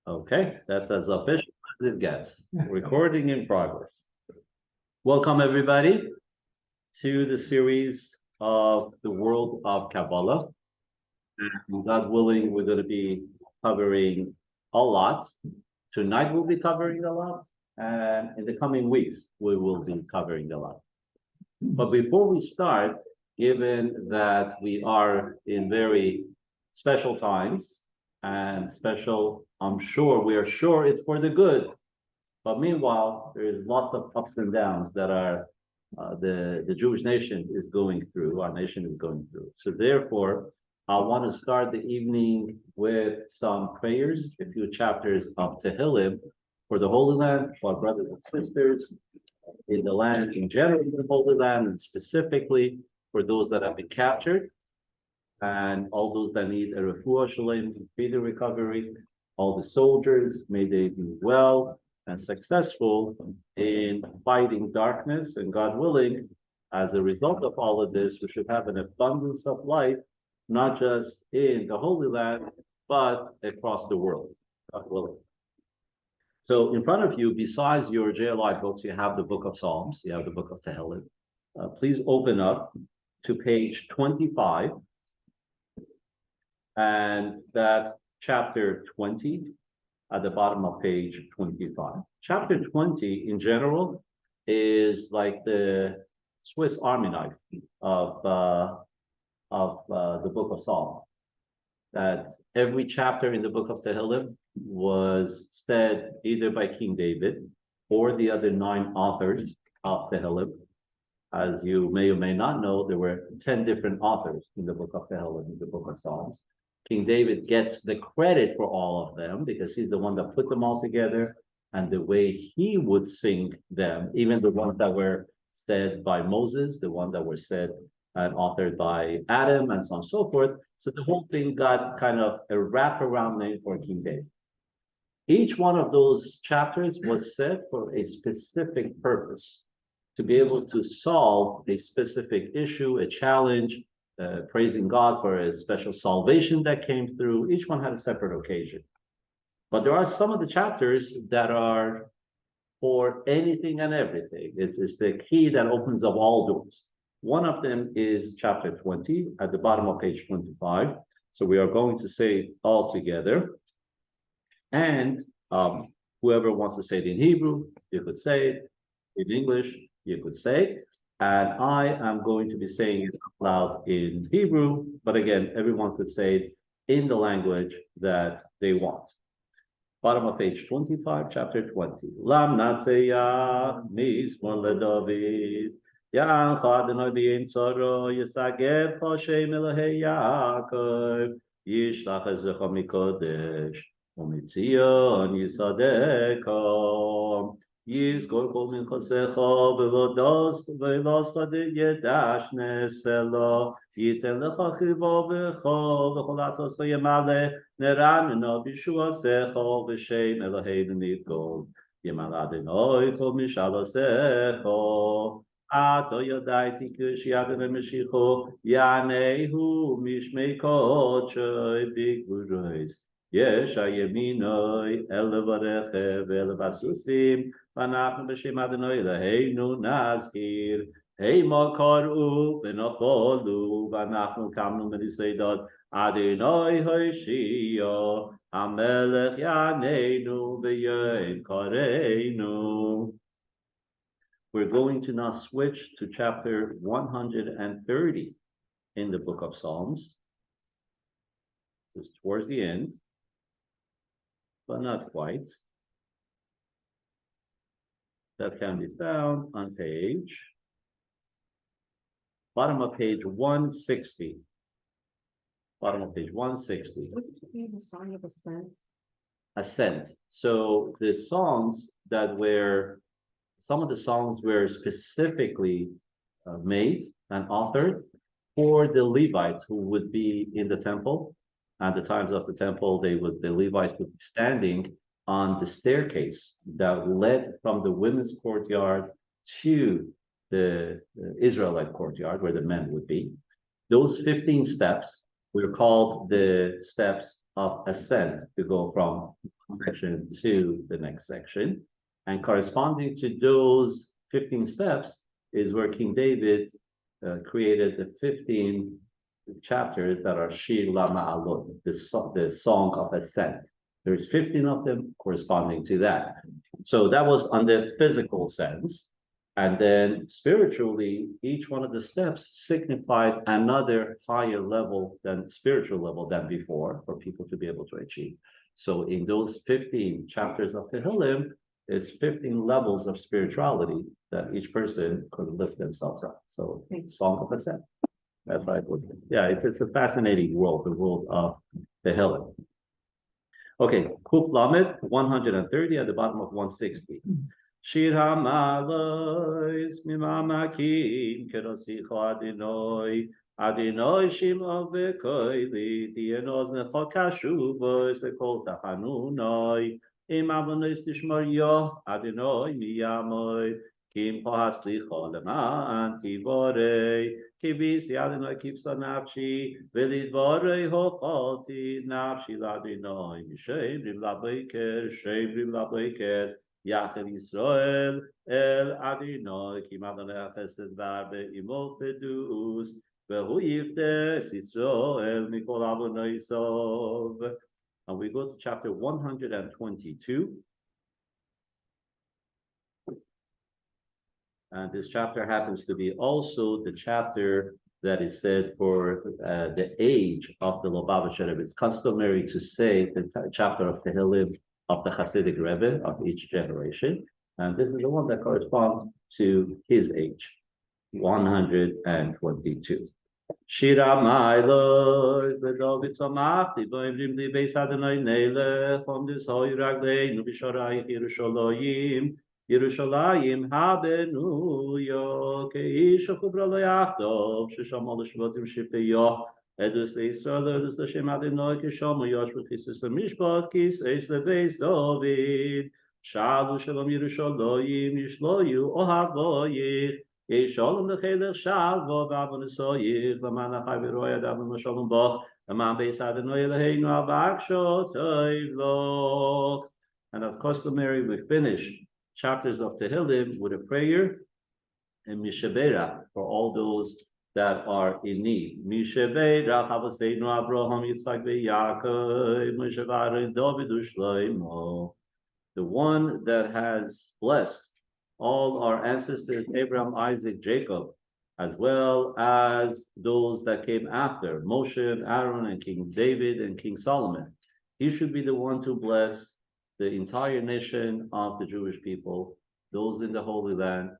Okay, that's as official as it gets. Recording in progress. Welcome, everybody, to the series of the world of Kabbalah. And God willing, we're going to be covering a lot. Tonight, we'll be covering a lot. And in the coming weeks, we will be covering a lot. But before we start, given that we are in very special times and special, we are sure it's for the good. But meanwhile, there is lots of ups and downs that are the Jewish nation is going through, our nation is going through. So therefore, I want to start the evening with some prayers, a few chapters of Tehillim for the Holy Land, for our brothers and sisters in the land in general, in the Holy Land, and specifically for those that have been captured, and all those that need a refuah shalem, speedy recovery, all the soldiers, may they be well and successful in fighting darkness, and God willing, as a result of all of this, we should have an abundance of life, not just in the Holy Land, but across the world, God willing. So in front of you, besides your JLI books, you have the Book of Psalms, you have the Book of Tehillim. Please open up to page 25, and that's chapter 20 at the bottom of page 25. Chapter 20 in general is like the Swiss Army knife of the Book of Psalms. That every chapter in the Book of Tehillim was said either by King David or the other 9 authors of Tehillim. As you may or may not know, there were 10 different authors in the Book of Tehillim, in the Book of Psalms. King David gets the credit for all of them because he's the one that put them all together, and the way he would sing them, even the ones that were said by Moses, the ones that were said and authored by Adam, and so on and so forth. So the whole thing got kind of a wraparound name for King David. Each one of those chapters was set for a specific purpose, to be able to solve a specific issue, a challenge, praising God for a special salvation that came through. Each one had a separate occasion. But there are some of the chapters that are for anything and everything. It's the key that opens up all doors. One of them is chapter 20 at the bottom of page 25. So we are going to say it all together. And whoever wants to say it in Hebrew, you could say it. In English, you could say it. And I am going to be saying it out loud in Hebrew, but again, everyone could say it in the language that they want. Bottom of page 25, chapter 20. Lam natseya mizmor leDavid, Ya'achad Adonai b'Yitzaro, Yisagev Hashem Elahei Yaakov, Yishlach Ezecha mikodesh, u'mitzion yisadeka. Yizgor kol minchasecha v'voscha yedash neselo yiten lecha chivo v'cho v'chol atzos v'yemale neranena b'shuasecha v'shem Eloheinu nidgol yemale Adonai kol mishalasecha ato yodaiti kushiyad v'meshicho yanehu mishmei kodshoy b'gvurois yesh hayeminoi el levarechev el basusim Vanachnu b'shem Adonai Eloheinu nazkir. Heima karu v'nacholu vanachnu kamnu mediseidot Adonai Hoshia Hamelech Yaneinu v'yom kareinu. We're going to now switch to chapter 130 in the Book of Psalms. It's towards the end, but not quite. That can be found on bottom of page 160. Bottom of page 160. What's the Song of Ascent? Ascent. So the songs that were, some of the songs were specifically made and authored for the Levites who would be in the temple. At the times of the temple, the Levites would be standing on the staircase that led from the women's courtyard to the Israelite courtyard where the men would be. Those 15 steps were called the steps of ascent, to go from section to the next section. And corresponding to those 15 steps is where King David created the 15 chapters that are Shir LaMa'alot, the Song of Ascent. There's 15 of them corresponding to that. So that was on the physical sense. And then spiritually, each one of the steps signified another higher level than spiritual level than before for people to be able to achieve. So in those 15 chapters of Tehillim, is 15 levels of spirituality that each person could lift themselves up. So Song of Ascent. That's like, yeah, it's a fascinating world, the world of Tehillim. Okay, Kuf Lamed 130 at the bottom of 160. Shir HaMalos Mimamakim Kerosicho Adonai Adonai Shimo V'Koili Tienoz Necho Kashuvos Ekol Tachanunai Im Avonos Tishmor Yo Adonai Miyamoi Kim Haslicho Leman Tivorei Kivisi Adonai Kipsa Nafshi Velidvorei Hochalti Nafshi Ladonai Mishem Rim Laboiker Shem Rim Laboiker Yachid Yisrael El Adonai Kim Adonai Chesed Varbe Imo Pedus Vehu Yiftach Yisrael Mikol Adonai Sov. And we go to chapter 122. And this chapter happens to be also the chapter that is said for the age of the Lubavitcher Rebbe. It's customary to say the chapter of Tehillim of the Hasidic Rebbe of each generation. And this is the one that corresponds to his age, 122. Shira Ma'iloi, V'David Tzamachti, V'Imrim Li Beis Adonai Nelech, Om D'Zoi Ragleinu B'Sharayich Yerushalayim, Yerushalayim Habenuyo, Keish HaChubra Lo Yachdav, Shesham Ol Shvatim Shipeyah, Edus LeYisrael, Edus L'Shem Adonai, Kishomu Yosh B'Chisus HaMishpat, Kis Eish LeBeis David, Shalu Shalom Yerushalayim, Yishloyu Ohavoyich, Shalom lechelech shalva v'avonesoyich l'man achai v'roya d'avon shalom bach l'man beis Adonai Eloheinu avakshot toiv. And as customary, we finish chapters of Tehillim with a prayer and mishaberach for all those that are in need. Mishaberach Avoseinu Avraham Yitzchak v'Yaakov Moshe v'Aaron David u'Shlomo. The one that has blessed all our ancestors, Abraham, Isaac, Jacob, as well as those that came after, Moshe and Aaron and King David and King Solomon. He should be the one to bless the entire nation of the Jewish people, those in the Holy Land,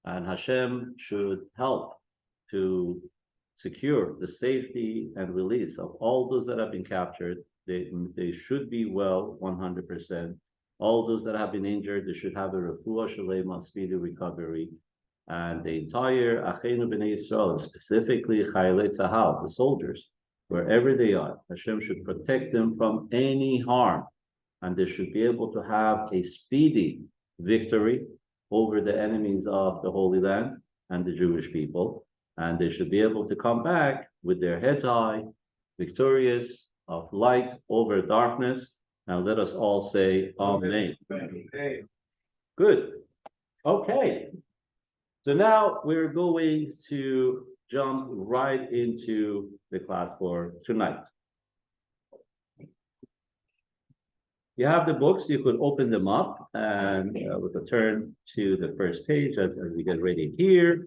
and Hashem should help to secure the safety and release of all those that have been captured. They should be well 100%. All those that have been injured, they should have a refuah shalema, speedy recovery. And the entire Achenu B'nai Yisrael, specifically Chayalei Tzahal, the soldiers, wherever they are, Hashem should protect them from any harm. And they should be able to have a speedy victory over the enemies of the Holy Land and the Jewish people. And they should be able to come back with their heads high, victorious, of light over darkness. And let us all say Amen. Good. Okay. So now we're going to jump right into the class for tonight. You have the books, you could open them up and we could turn to the first page as we get ready here.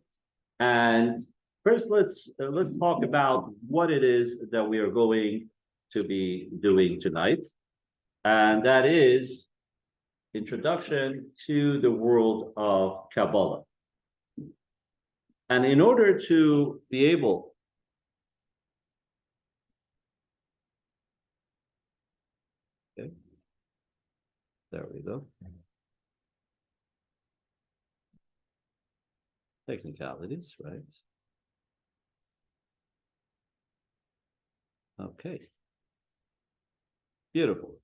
And first, let's talk about what it is that we are going to be doing tonight. And that is introduction to the world of Kabbalah. And in order to be able okay, there we go. Technicalities, right? Okay. Beautiful.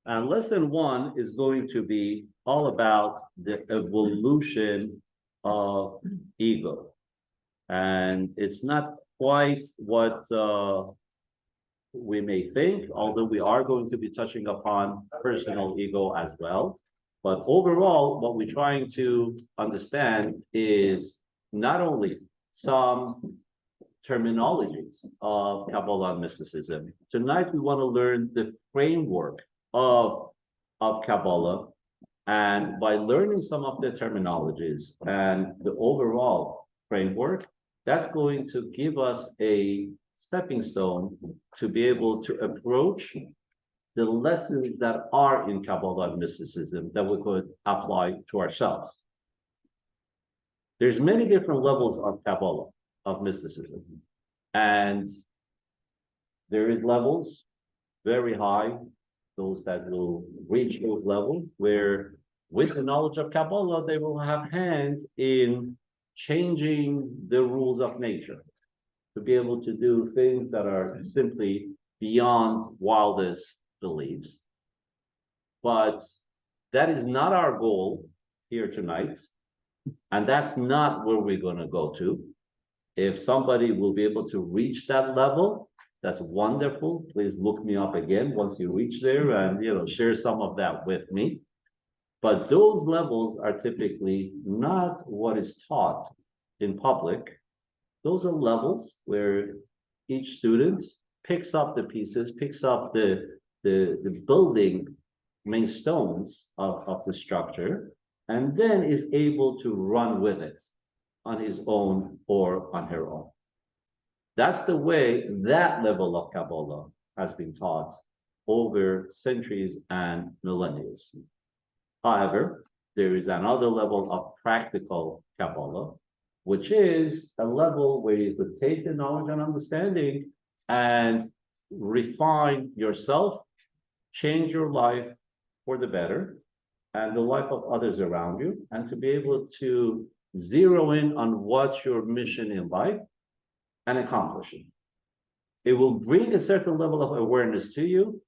And lesson 1 is going to be all about the evolution of ego. And it's not quite what we may think, although we are going to be touching upon personal ego as well. But overall, what we're trying to understand is not only some terminologies of Kabbalah and mysticism. Tonight, we want to learn the framework of Kabbalah. And by learning some of the terminologies and the overall framework, that's going to give us a stepping stone to be able to approach the lessons that are in Kabbalah and mysticism that we could apply to ourselves. There's many different levels of Kabbalah, of mysticism. And there is levels very high, those that will reach those levels, where with the knowledge of Kabbalah, they will have hand in changing the rules of nature, to be able to do things that are simply beyond wildest beliefs. But that is not our goal here tonight. And that's not where we're going to go to. If somebody will be able to reach that level, that's wonderful. Please look me up again once you reach there and share some of that with me. But those levels are typically not what is taught in public. Those are levels where each student picks up the pieces, picks up the building main stones of the structure, and then is able to run with it on his own or on her own. That's the way that level of Kabbalah has been taught over centuries and millennia. However, there is another level of practical Kabbalah, which is a level where you could take the knowledge and understanding and refine yourself, change your life for the better, and the life of others around you, and to be able to zero in on what's your mission in life and accomplish it. It will bring a certain level of awareness to you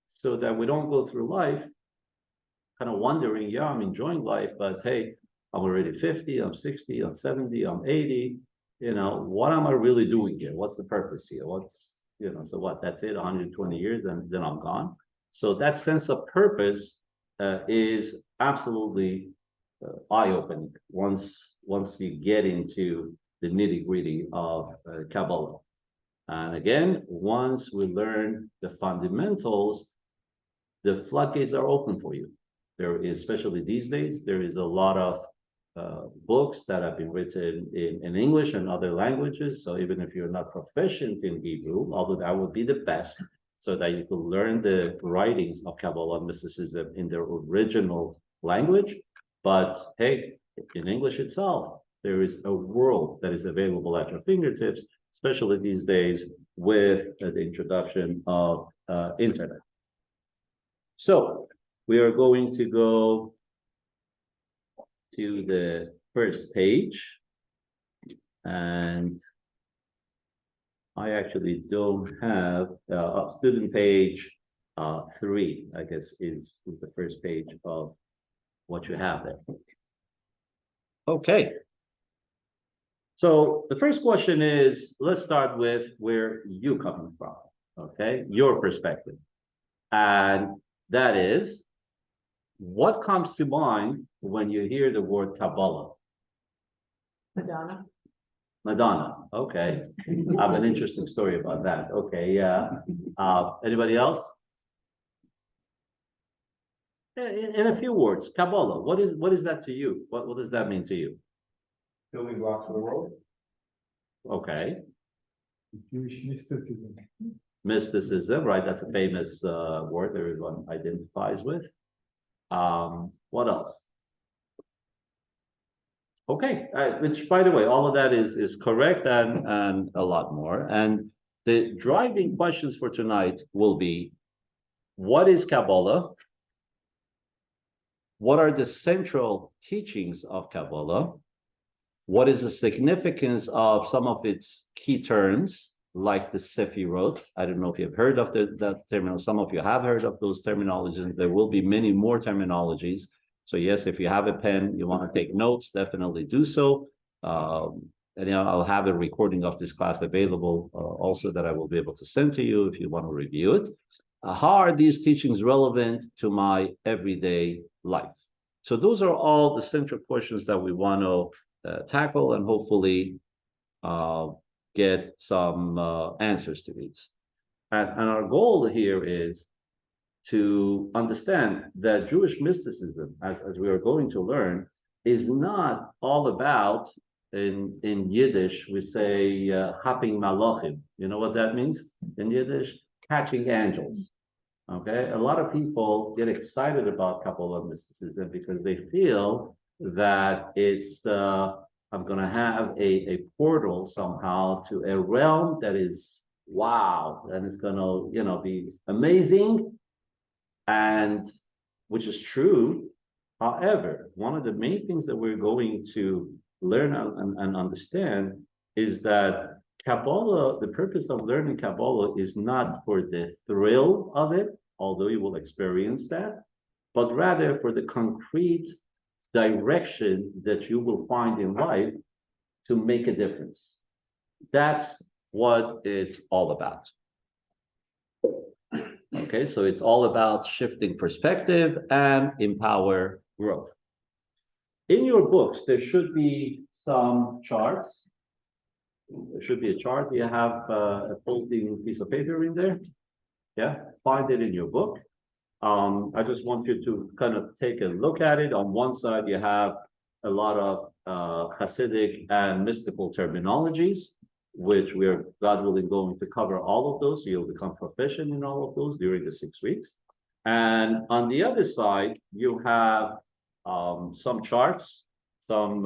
so that we don't go through life kind of wondering, yeah, I'm enjoying life, but hey, I'm already 50, I'm 60, I'm 70, I'm 80. What am I really doing here? What's the purpose here? So what, that's it, 120 years, and then I'm gone. So that sense of purpose is absolutely eye-opening once you get into the nitty-gritty of Kabbalah. And again, once we learn the fundamentals, the floodgates are open for you. There is, especially these days, there is a lot of books that have been written in English and other languages. So even if you're not proficient in Hebrew, although that would be the best, so that you could learn the writings of Kabbalah and mysticism in their original language. But hey, in English itself, there is a world that is available at your fingertips, especially these days with the introduction of internet. So we are going to go to the first page, and I actually don't have student page 3, I guess, is the first page of what you have there. Okay. So the first question is, let's start with where you're coming from, okay? Your perspective. And that is, what comes to mind when you hear the word Kabbalah? Madonna. Madonna, okay. I have an interesting story about that. Okay, yeah. Anybody else? In a few words, Kabbalah, what is that to you? What does that mean to you? Building blocks of the world. Okay. Jewish mysticism. Mysticism, right? That's a famous word everyone identifies with. What else? Okay, which, by the way, all of that is correct and a lot more. And the driving questions for tonight will be, what is Kabbalah? What are the central teachings of Kabbalah? What is the significance of some of its key terms, like the Sefirot? I don't know if you've heard of that terminal. Some of you have heard of those terminologies. There will be many more terminologies. So yes, if you have a pen, you want to take notes, definitely do so. and I'll have a recording of this class available also that I will be able to send to you if you want to review it. How are these teachings relevant to my everyday life? So those are all the central questions that we want to tackle and hopefully get some answers to these. And our goal here is to understand that Jewish mysticism, as we are going to learn, is not all about, in Yiddish, we say, hopping malachim. You know what that means in Yiddish? Catching angels. Okay, a lot of people get excited about Kabbalah mysticism because they feel that it's, I'm going to have a portal somehow to a realm that is wow, and it's going to, be amazing, and which is true. However, one of the main things that we're going to learn and understand is that Kabbalah, the purpose of learning Kabbalah is not for the thrill of it, although you will experience that, but rather for the concrete direction that you will find in life to make a difference. That's what it's all about. Okay, so it's all about shifting perspective and empower growth. In your books, there should be some charts. There should be a chart. You have a folding piece of paper in there. Yeah, find it in your book. I just want you to kind of take a look at it. On one side, you have a lot of Hasidic and mystical terminologies, which we are, God willing, going to cover all of those. So you'll become proficient in all of those during the 6 weeks. And on the other side, you have some charts, some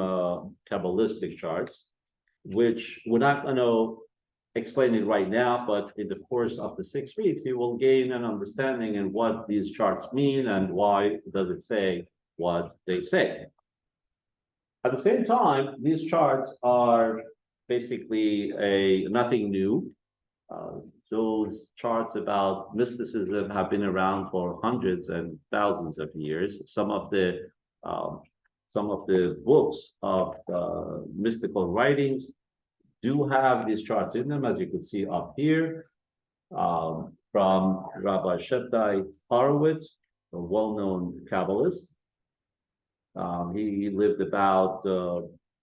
Kabbalistic charts, which we're not going to explain it right now, but in the course of the 6 weeks, you will gain an understanding in what these charts mean and why does it say what they say. At the same time, these charts are basically nothing new. Those charts about mysticism have been around for hundreds and thousands of years. Some of the books of mystical writings do have these charts in them, as you can see up here, from Rabbi Shabtai Horowitz, a well-known Kabbalist. He lived about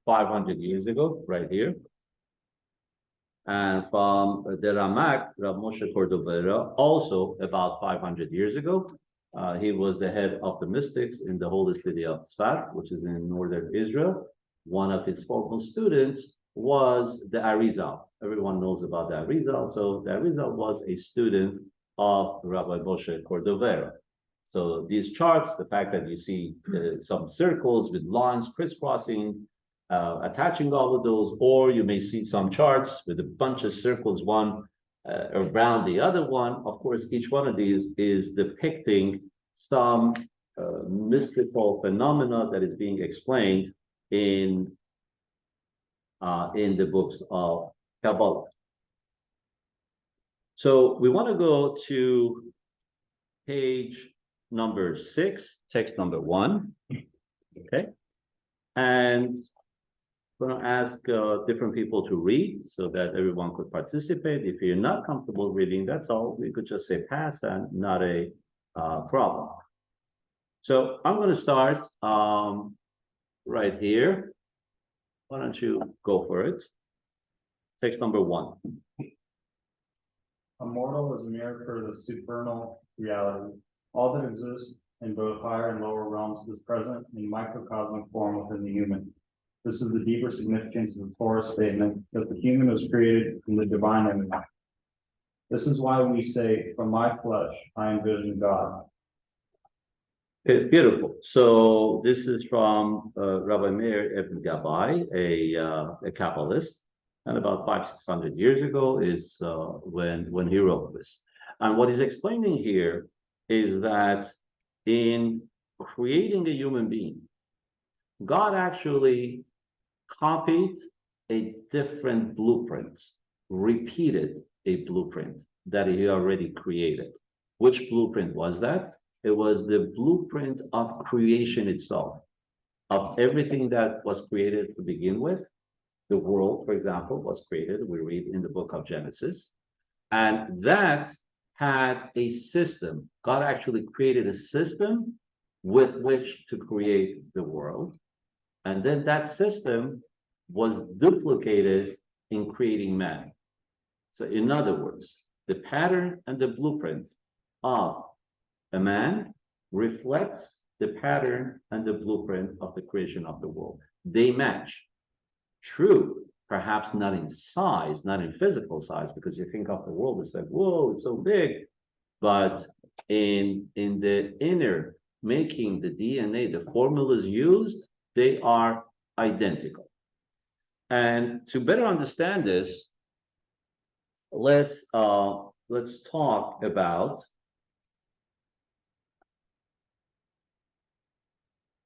500 years ago, right here. And from the Ramak, Rav Moshe Cordovera, also about 500 years ago. He was the head of the mystics in the holy city of Tzfat, which is in northern Israel. One of his foremost students was the Arizal. Everyone knows about the Arizal. So the Arizal was a student of Rabbi Moshe Cordovera. So these charts, the fact that you see some circles with lines crisscrossing, attaching all of those, or you may see some charts with a bunch of circles, one around the other one. Of course, each one of these is depicting some mystical phenomena that is being explained in the books of Kabbalah. So we want to go to page number 6, text number 1. Okay, and I'm going to ask different people to read so that everyone could participate. If you're not comfortable reading, that's all. We could just say pass and not a problem. So I'm going to start right here. Why don't you go for it? Text number 1. A mortal is a mirror for the supernal reality. All that exists in both higher and lower realms is present in microcosmic form within the human. This is the deeper significance of the Torah statement that the human was created in the divine image. This is why we say, from my flesh, I envision God. Okay, beautiful. So this is from Rabbi Meir Ibn Gabbai, a Kabbalist, and about 500-600 years ago is when he wrote this. And what he's explaining here is that in creating a human being, God actually copied a different blueprint, repeated a blueprint that he already created. Which blueprint was that? It was the blueprint of creation itself, of everything that was created to begin with. The world, for example, was created, we read in the book of Genesis, and that had a system. God actually created a system with which to create the world. And then that system was duplicated in creating man. So in other words, the pattern and the blueprint of a man reflects the pattern and the blueprint of the creation of the world. They match. True, perhaps not in size, not in physical size, because you think of the world, it's like, whoa, it's so big. But in the inner making, the DNA, the formulas used, they are identical. And to better understand this, let's talk about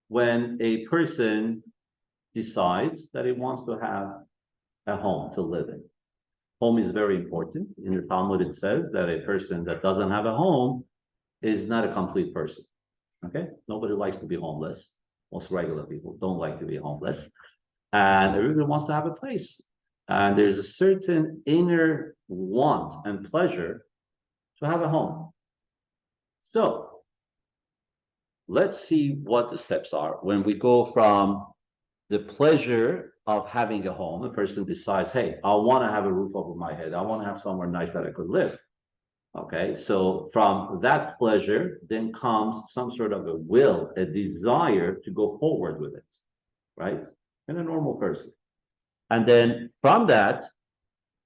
when a person decides that he wants to have a home to live in. Home is very important. In the Talmud, it says that a person that doesn't have a home is not a complete person. Okay? Nobody likes to be homeless. Most regular people don't like to be homeless. And everyone wants to have a place. And there's a certain inner want and pleasure to have a home. So let's see what the steps are. When we go from the pleasure of having a home, a person decides, hey, I want to have a roof over my head. I want to have somewhere nice that I could live. Okay, so from that pleasure, then comes some sort of a will, a desire to go forward with it, right? In a normal person. And then from that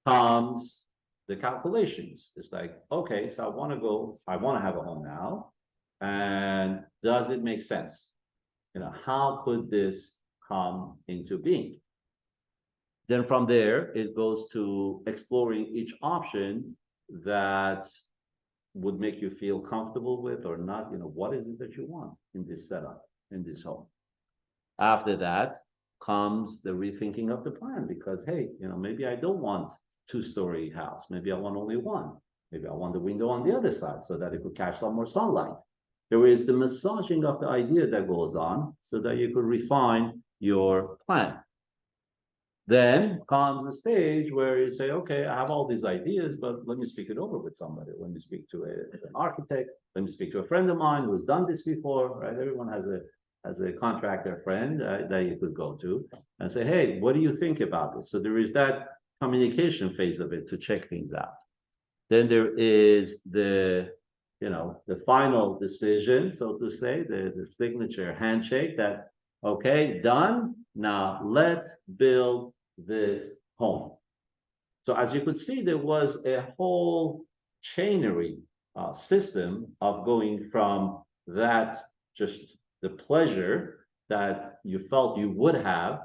comes the calculations. It's like, okay, so I want to have a home now. And does it make sense? You know, how could this come into being? Then from there, it goes to exploring each option that would make you feel comfortable with or not. You know, what is it that you want in this setup, in this home? After that comes the rethinking of the plan, because, hey, you know, maybe I don't want two-story house. Maybe I want only one. Maybe I want the window on the other side so that it could catch some more sunlight. There is the massaging of the idea that goes on so that you could refine your plan. Then comes a stage where you say, okay, I have all these ideas, but let me speak it over with somebody. Let me speak to an architect. Let me speak to a friend of mine who has done this before, right? Everyone has a contractor friend that you could go to and say, hey, what do you think about this? So there is that communication phase of it to check things out. Then there is the final decision, so to say, the signature handshake that, okay, done. Now let's build this home. So as you could see, there was a whole chainery system of going from that, just the pleasure that you felt you would have,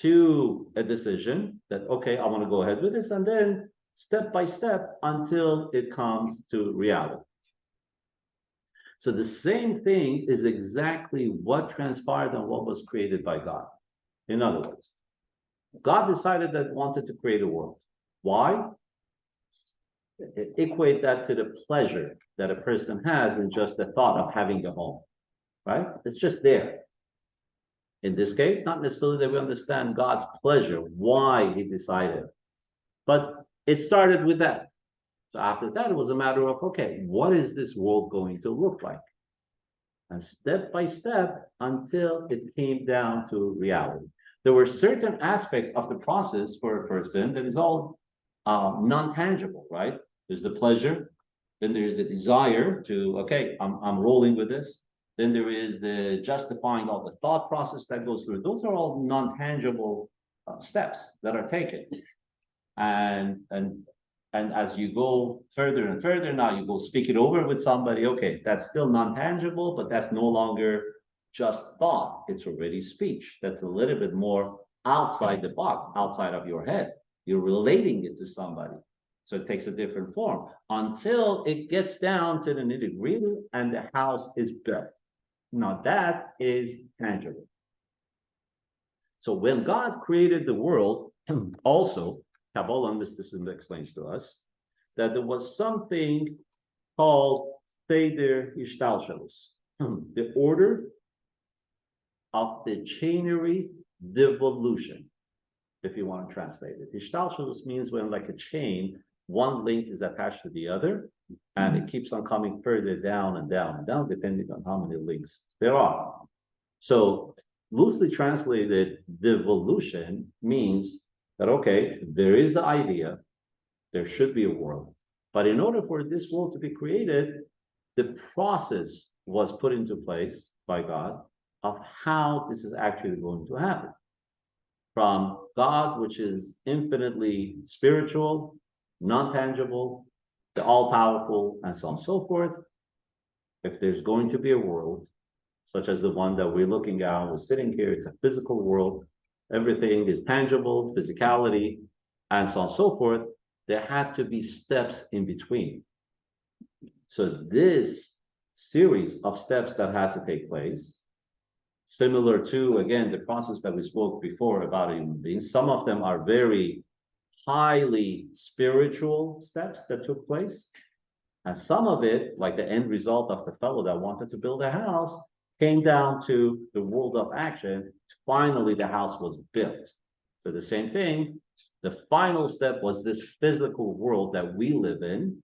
to a decision that, okay, I want to go ahead with this, and then step by step until it comes to reality. So the same thing is exactly what transpired and what was created by God. In other words, God decided that wanted to create a world. Why? Equate that to the pleasure that a person has in just the thought of having a home, right? It's just there. In this case, not necessarily that we understand God's pleasure, why he decided, but it started with that. So after that, it was a matter of, okay, what is this world going to look like? And step by step until it came down to reality. There were certain aspects of the process for a person that is all non-tangible, right? There's the pleasure, then there's the desire to, okay, I'm rolling with this. Then there is the justifying all the thought process that goes through. Those are all non-tangible steps that are taken. And as you go further and further, now you go speak it over with somebody. Okay, that's still non-tangible, but that's no longer just thought. It's already speech. That's a little bit more outside the box, outside of your head. You're relating it to somebody. So it takes a different form until it gets down to the nitty-gritty and the house is built. Now that is tangible. So when God created the world, also, Kabbalah mysticism explains to us that there was something called Seder Ishtalshelus, the order of the chainery devolution. if you want to translate it. Ishtalshelus means when, like a chain, one link is attached to the other, and it keeps on coming further down and down and down, depending on how many links there are. So loosely translated, devolution means that, okay, there is the idea, there should be a world, but in order for this world to be created, the process was put into place by God of how this is actually going to happen. From God, which is infinitely spiritual, non-tangible, the all-powerful, and so on and so forth. If there's going to be a world, such as the one that we're looking at, we're sitting here, it's a physical world, everything is tangible, physicality, and so on and so forth, there had to be steps in between. So this series of steps that had to take place, similar to, again, the process that we spoke before about human beings, some of them are very highly spiritual steps that took place. And some of it, like the end result of the fellow that wanted to build a house, came down to the world of action. Finally, the house was built. So the same thing, the final step was this physical world that we live in,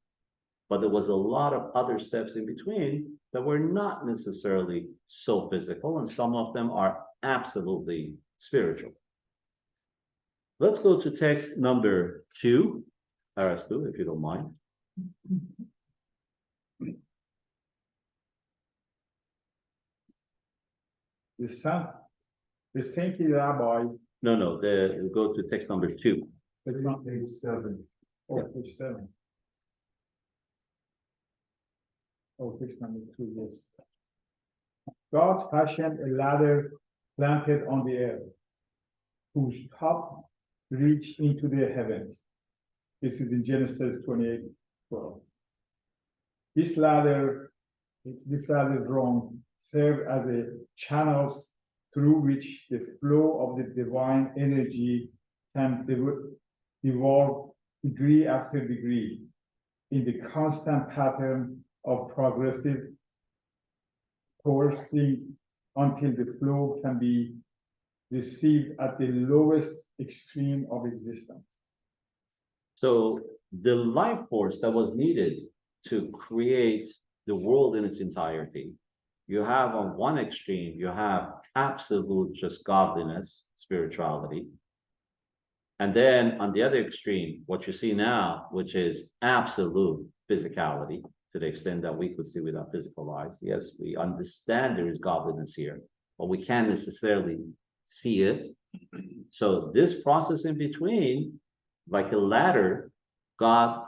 but there was a lot of other steps in between that were not necessarily so physical, and some of them are absolutely spiritual. Let's go to text number 2, Arastu, if you don't mind. The saintly rabbi, No, go to text number 2. it's not page 7. Oh, Yeah. page 7. Oh, page number 2, yes. God fashioned a ladder planted on the earth, whose top reached into the heavens. This is in Genesis 28:12. This ladder drawn served as a channels through which the flow of the divine energy can evolve degree after degree in the constant pattern of progressive coursing until the flow can be received at the lowest extreme of existence. So the life force that was needed to create the world in its entirety, you have on one extreme, you have absolute just godliness, spirituality. And then on the other extreme, what you see now, which is absolute physicality, to the extent that we could see with our physical eyes. Yes, we understand there is godliness here, but we can't necessarily see it. So this process in between, like a ladder, God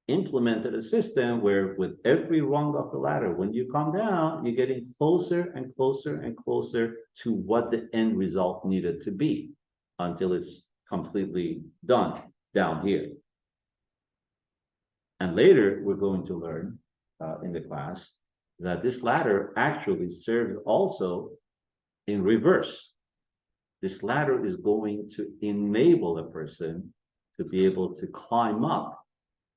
implemented a system where with every rung of the ladder, when you come down, you're getting closer and closer and closer to what the end result needed to be until it's completely done down here. And later, we're going to learn in the class that this ladder actually serves also in reverse. This ladder is going to enable a person to be able to climb up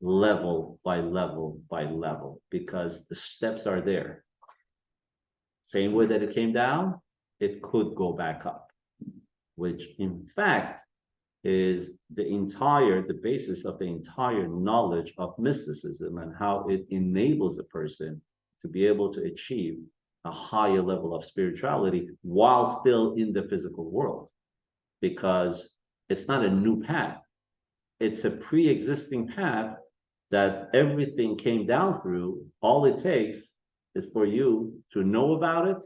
level by level by level, because the steps are there. Same way that it came down, it could go back up, which in fact is the basis of the entire knowledge of mysticism and how it enables a person to be able to achieve a higher level of spirituality while still in the physical world, because it's not a new path. It's a pre-existing path that everything came down through. All it takes is for you to know about it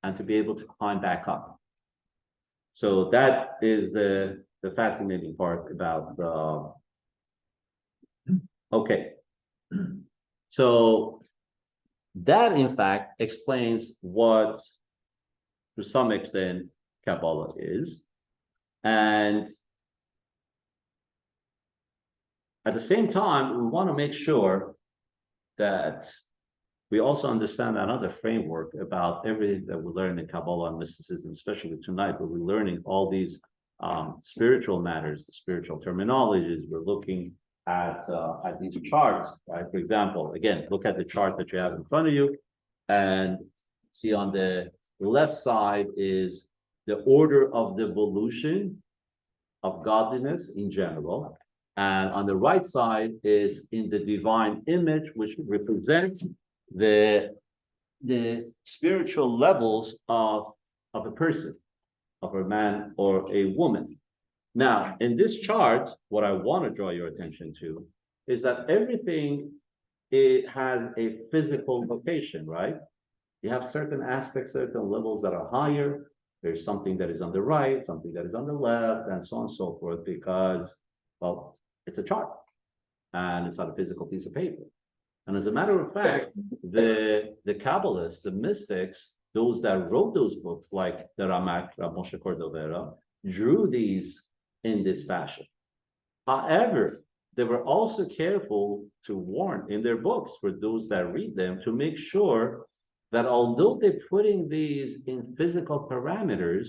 and to be able to climb back up. So that is the fascinating part about okay. So that in fact explains what, to some extent, Kabbalah is. And at the same time, we want to make sure that we also understand another framework about everything that we learn in Kabbalah and mysticism, especially tonight, where we're learning all these spiritual matters, the spiritual terminologies. We're looking at these charts, right? For example, again, look at the chart that you have in front of you, and see on the left side is the order of devolution of godliness in general. And on the right side is in the divine image, which represents the spiritual levels of a person, of a man or a woman. Now, in this chart, what I want to draw your attention to is that everything it has a physical location, right? You have certain aspects, certain levels that are higher. There's something that is on the right, something that is on the left, and so on and so forth, because, well, it's a chart and it's not a physical piece of paper. And as a matter of fact, the Kabbalists, the mystics, those that wrote those books, like the Ramak, Rav Moshe Cordovera, drew these in this fashion. However, they were also careful to warn in their books for those that read them to make sure that although they're putting these in physical parameters,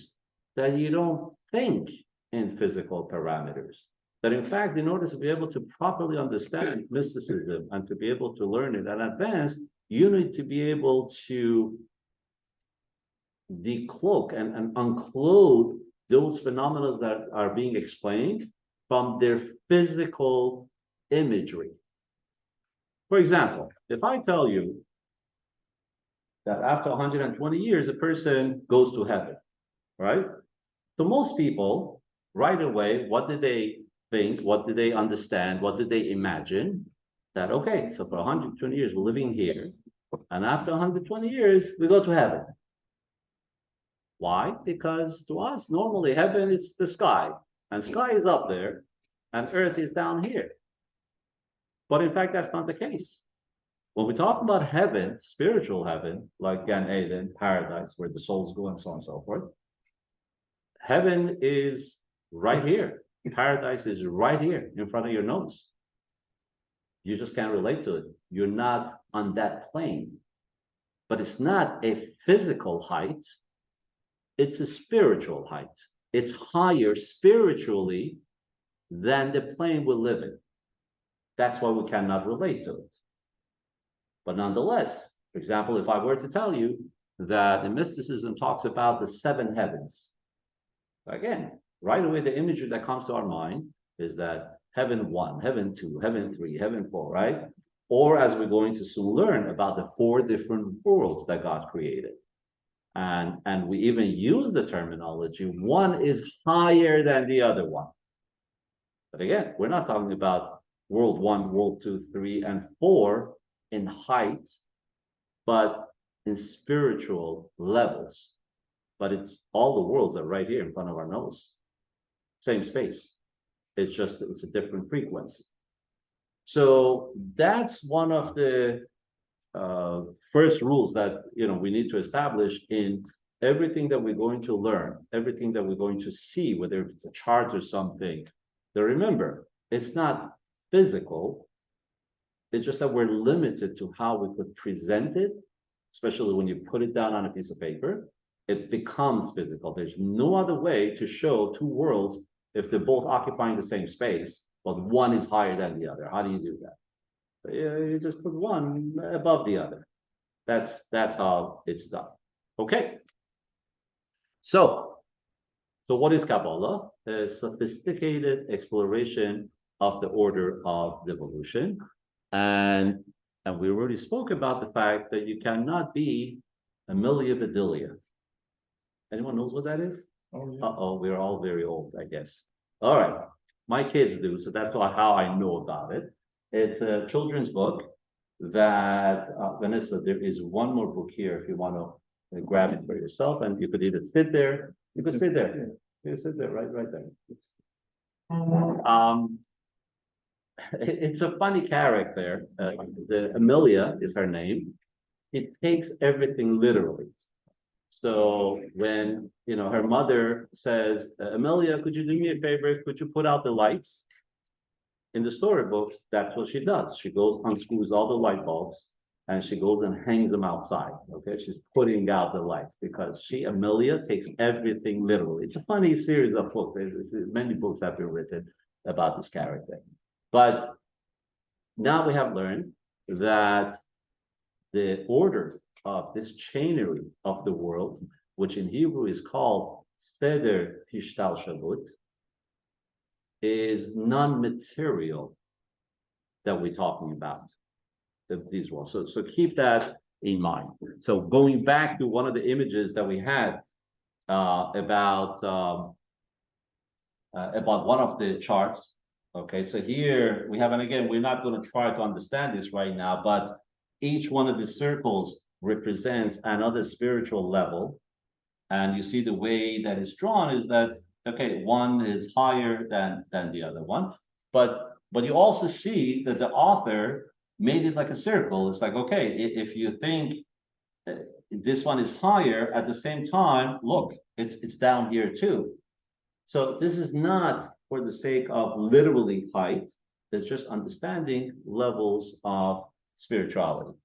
that you don't think in physical parameters. That in fact, in order to be able to properly understand mysticism and to be able to learn it and advance, you need to be able to decloak and unclothe those phenomena that are being explained from their physical imagery. For example, if I tell you that after 120 years, a person goes to heaven, right? So most people, right away, what did they think? What did they understand? What did they imagine? That, okay, so for 120 years, we're living here, and after 120 years, we go to heaven. Why? Because to us, normally, heaven is the sky, and sky is up there, and earth is down here. But in fact, that's not the case. When we talk about heaven, spiritual heaven, like Gan Eden, paradise, where the souls go and so on and so forth, heaven is right here. Paradise is right here in front of your nose. You just can't relate to it. You're not on that plane. But it's not a physical height. It's a spiritual height. It's higher spiritually than the plane we live in. That's why we cannot relate to it. But nonetheless, for example, if I were to tell you that the mysticism talks about the seven heavens, again, right away, the imagery that comes to our mind is that heaven 1, heaven 2, heaven 3, heaven 4, right? Or as we're going to soon learn about the 4 different worlds that God created. And we even use the terminology, one is higher than the other one. But again, we're not talking about world 1, world 2, 3, and 4 in height, but in spiritual levels. But it's all the worlds are right here in front of our nose. Same space. It's just, it's a different frequency. So that's one of the first rules that we need to establish in everything that we're going to learn, everything that we're going to see, whether it's a chart or something. Now remember, it's not physical. It's just that we're limited to how we could present it, especially when you put it down on a piece of paper. It becomes physical. There's no other way to show 2 worlds if they're both occupying the same space, but one is higher than the other. How do you do that? You just put one above the other. That's how it's done. Okay. So what is Kabbalah? A sophisticated exploration of the order of devolution. And we already spoke about the fact that you cannot be a millia vidilia. Anyone knows what that is? Oh, yeah. Uh-oh, we're all very old, I guess. All right, my kids do, so that's how I know about it. It's a children's book that, Vanessa, there is one more book here if you want to grab it for yourself, and you could either sit there, you could sit there. You sit there, right there. It's a funny character. The Amelia is her name. It takes everything literally. So when her mother says, Amelia, could you do me a favor? Could you put out the lights? In the storybook, that's what she does. She goes, unscrews all the light bulbs, and she goes and hangs them outside. Okay, she's putting out the lights because Amelia takes everything literally. It's a funny series of books. Many books have been written about this character. But now we have learned that the order of this chainery of the world, which in Hebrew is called Seder Hishtalshalut, is non-material that we're talking about, these walls. So keep that in mind. So going back to one of the images that we had about one of the charts. Okay, so here we have, and again, we're not going to try to understand this right now, but each one of the circles represents another spiritual level. And you see the way that it's drawn is that, okay, one is higher than the other one. But you also see that the author made it like a circle. It's like, okay, if you think this one is higher, at the same time, look, it's down here too. So this is not for the sake of literally height. It's just understanding levels of spirituality.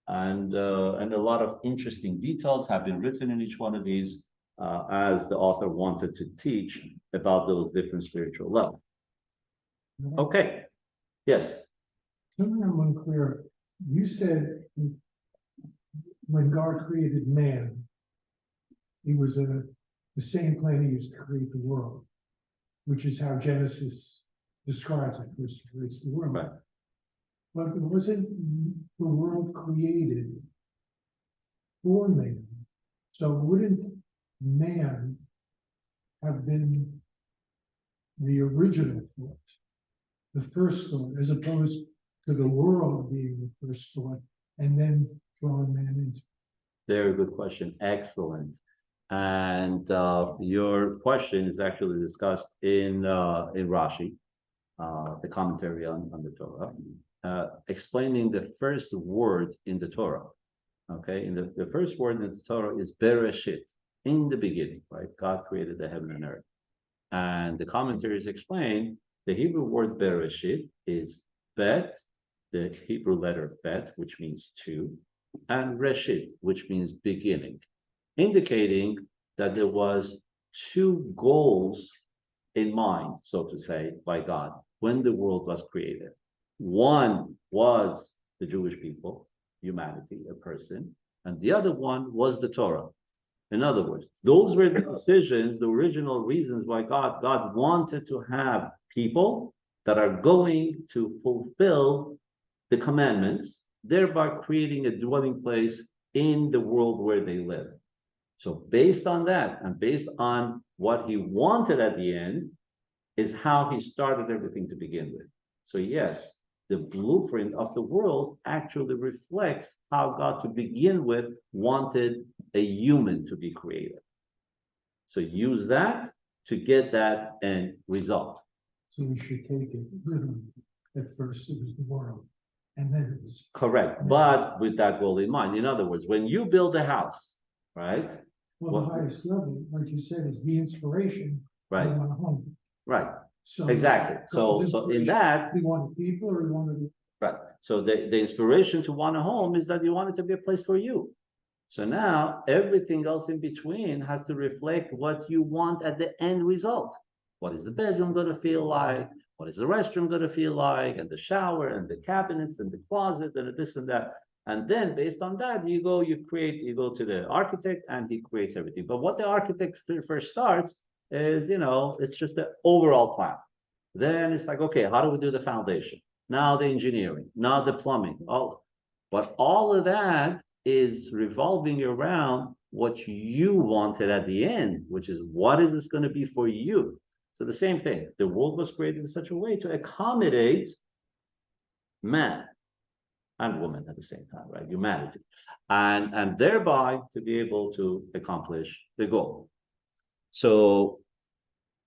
And a lot of interesting details have been written in each one of these as the author wanted to teach about those different spiritual levels. Okay, yes. Something I'm unclear. You said when God created man, he was the same plan he used to create the world, which is how Genesis describes it. First, he creates the world. Right. But wasn't the world created for man? So wouldn't man have been the original thought, the first thought, as opposed to the world being the first thought, and then drawing man into? Very good question. Excellent. And your question is actually discussed in Rashi, the commentary on the Torah, explaining the first word in the Torah. Okay, and the first word in the Torah is Bereshit, in the beginning, right? God created the heaven and earth. And the commentaries explain the Hebrew word Bereshit is Bet, the Hebrew letter Bet, which means two, and Reshit, which means beginning, indicating that there was two goals in mind, so to say, by God when the world was created. One was the Jewish people, humanity, a person, and the other one was the Torah. In other words, those were the decisions, the original reasons why God wanted to have people that are going to fulfill the commandments, thereby creating a dwelling place in the world where they live. So based on that, and based on what he wanted at the end, is how he started everything to begin with. So yes, the blueprint of the world actually reflects how God, to begin with, wanted a human to be created. So use that to get that end result. So we should take it literally. At first it was the world, and then it was Correct, but with that goal in mind. In other words, when you build a house, right? well, the highest level, like you said, is the inspiration. Right, of our home. right, So exactly. So God's in that, we wanted people, or we wanted. right. So the inspiration to want a home is that you want it to be a place for you. So now everything else in between has to reflect what you want at the end result. What is the bedroom going to feel like? What is the restroom going to feel like? And the shower and the cabinets and the closet and this and that. And then based on that, you go to the architect and he creates everything. But what the architect first starts is, it's just the overall plan. Then it's like, okay, how do we do the foundation? Now the engineering, now the plumbing, but all of that is revolving around what you wanted at the end, which is what is this going to be for you? So the same thing, the world was created in such a way to accommodate man and woman at the same time, right? Humanity, and thereby to be able to accomplish the goal. So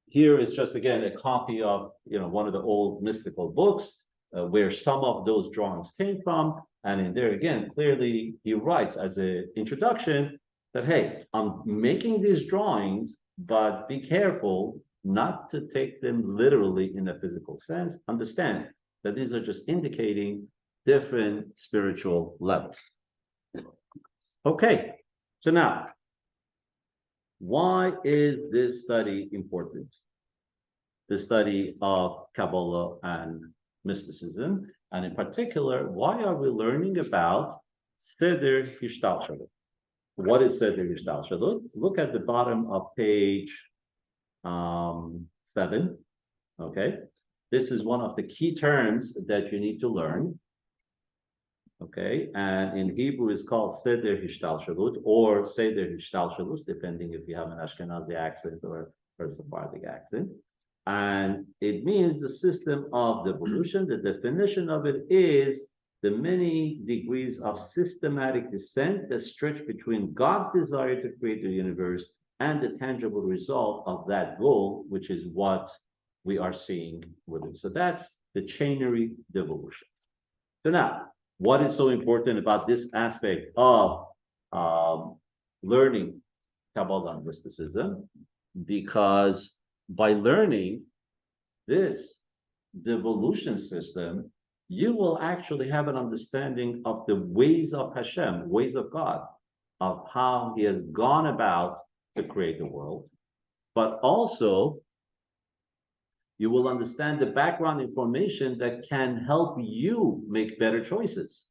here is just again a copy of one of the old mystical books where some of those drawings came from, and in there again clearly he writes as an introduction that, hey, I'm making these drawings, but be careful not to take them literally in a physical sense. Understand that these are just indicating different spiritual levels. Okay, so now, why is this study important? The study of Kabbalah and mysticism, and in particular, why are we learning about Seder Hishtalshalut? What is Seder Hishtalshalut? Look at the bottom of page 7. Okay, this is one of the key terms that you need to learn. Okay, and in Hebrew it's called Seder Hishtalshalut or Seder Hishtalshalus, depending if you have an Ashkenazi accent or a Sephardic accent. And it means the system of devolution. The definition of it is the many degrees of systematic descent that stretch between God's desire to create the universe and the tangible result of that goal, which is what we are seeing with it. So that's the chainery devolution. So now, what is so important about this aspect of learning Kabbalah and mysticism? Because by learning this devolution system, you will actually have an understanding of the ways of Hashem, ways of God, of how He has gone about to create the world, but also you will understand the background information that can help you make better choices.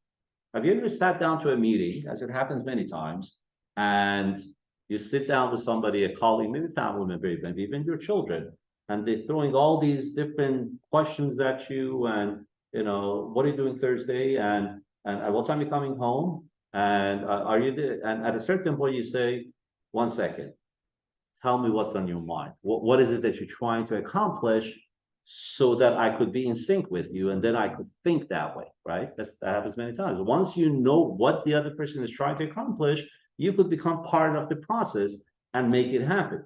Have you ever sat down to a meeting, as it happens many times, and you sit down with somebody, a colleague, maybe a family member, maybe even your children, and they're throwing all these different questions at you, and what are you doing Thursday, and at what time are you coming home, and are you there? And at a certain point, you say, 1 second. Tell me what's on your mind. What is it that you're trying to accomplish so that I could be in sync with you and then I could think that way, right? That happens many times. Once you know what the other person is trying to accomplish, you could become part of the process and make it happen.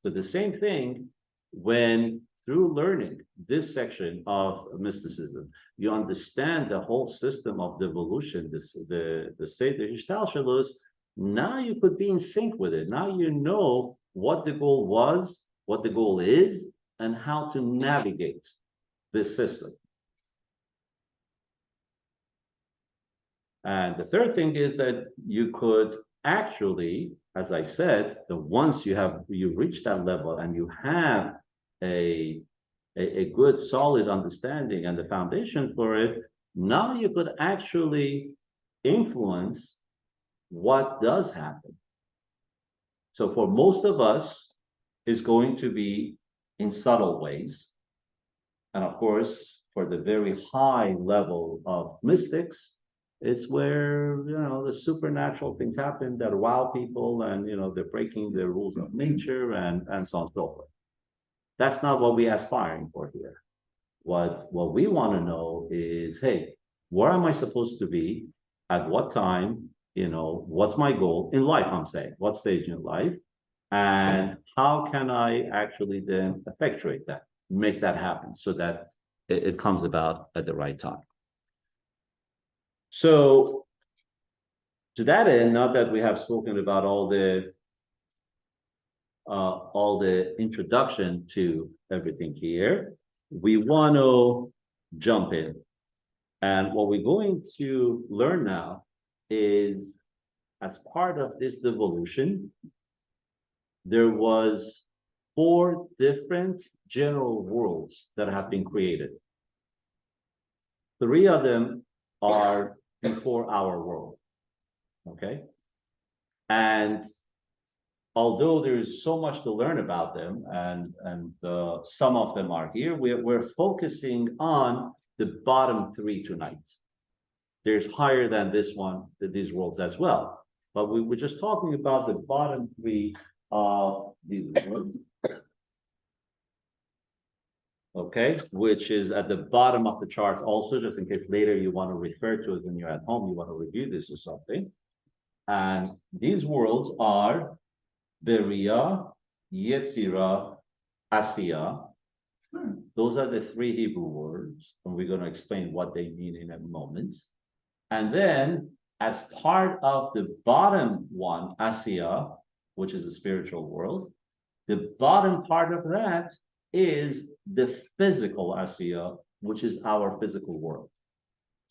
So the same thing when through learning this section of mysticism, you understand the whole system of devolution, the Seder Hishtalshalus. Now you could be in sync with it. Now you know what the goal was, what the goal is, and how to navigate this system. And the third thing is that you could actually, as I said, that once you reach that level and you have a good solid understanding and the foundation for it, now you could actually influence what does happen. So for most of us, it's going to be in subtle ways. And of course, for the very high level of mystics, it's where, the supernatural things happen that wow people and, they're breaking the rules of nature and so on and so forth. That's not what we're aspiring for here. What we want to know is, hey, where am I supposed to be? At what time? What's my goal in life? I'm saying, what stage in life? And how can I actually then effectuate that, make that happen so that it comes about at the right time? So to that end, now that we have spoken about all the introduction to everything here, we want to jump in. And what we're going to learn now is, as part of this devolution, there was 4 different general worlds that have been created. 3 of them are before our world, okay? And although there's so much to learn about them, and some of them are here, we're focusing on the bottom 3 tonight. There's higher than this one, these worlds as well. But we were just talking about the bottom 3 of these worlds. Okay, which is at the bottom of the chart also, just in case later you want to refer to it when you're at home, you want to review this or something. And these worlds are Beriah, Yetzirah, Asiya. Those are the 3 Hebrew words, and we're going to explain what they mean in a moment. And then, as part of the bottom one, Asiya, which is the spiritual world, the bottom part of that is the physical Asiya, which is our physical world.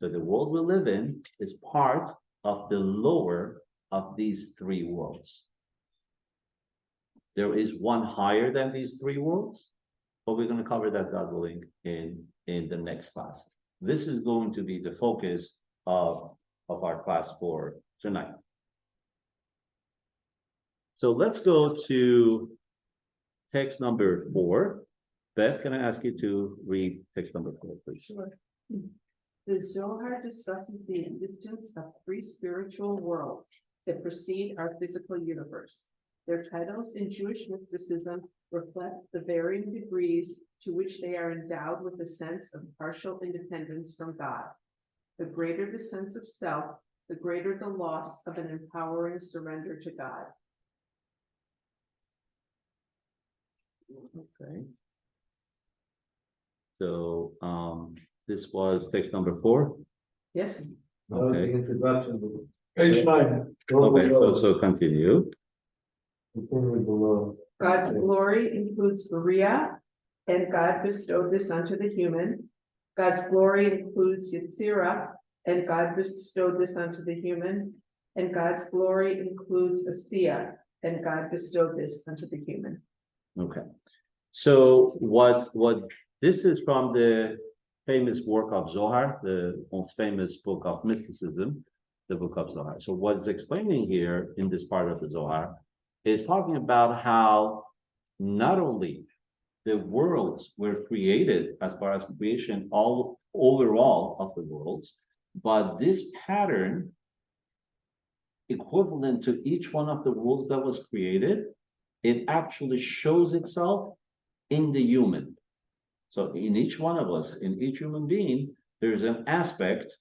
So the world we live in is part of the lower of these 3 worlds. There is one higher than these 3 worlds, but we're going to cover that, God willing, in the next class. This is going to be the focus of our class for tonight. So let's go to text number 4, Beth, can I ask you to read text number 4, please? Sure. The Zohar discusses the existence of three spiritual worlds that precede our physical universe. Their titles in Jewish mysticism reflect the varying degrees to which they are endowed with a sense of partial independence from God. The greater the sense of self, the greater the loss of an empowering surrender to God. Okay. So, this was text number 4. Yes, Okay. Introduction. Page 9. Okay, so continue. Continue below. God's glory includes Beriah, and God bestowed this unto the human. God's glory includes Yetzirah, and God bestowed this unto the human. And God's glory includes Asiya, and God bestowed this unto the human. Okay. So what this is from the famous work of Zohar, the most famous book of mysticism, the book of Zohar. So what's explaining here in this part of the Zohar is talking about how not only the worlds were created as far as creation all overall of the worlds, but this pattern equivalent to each one of the worlds that was created, it actually shows itself in the human. So in each one of us, in each human being, there's an aspect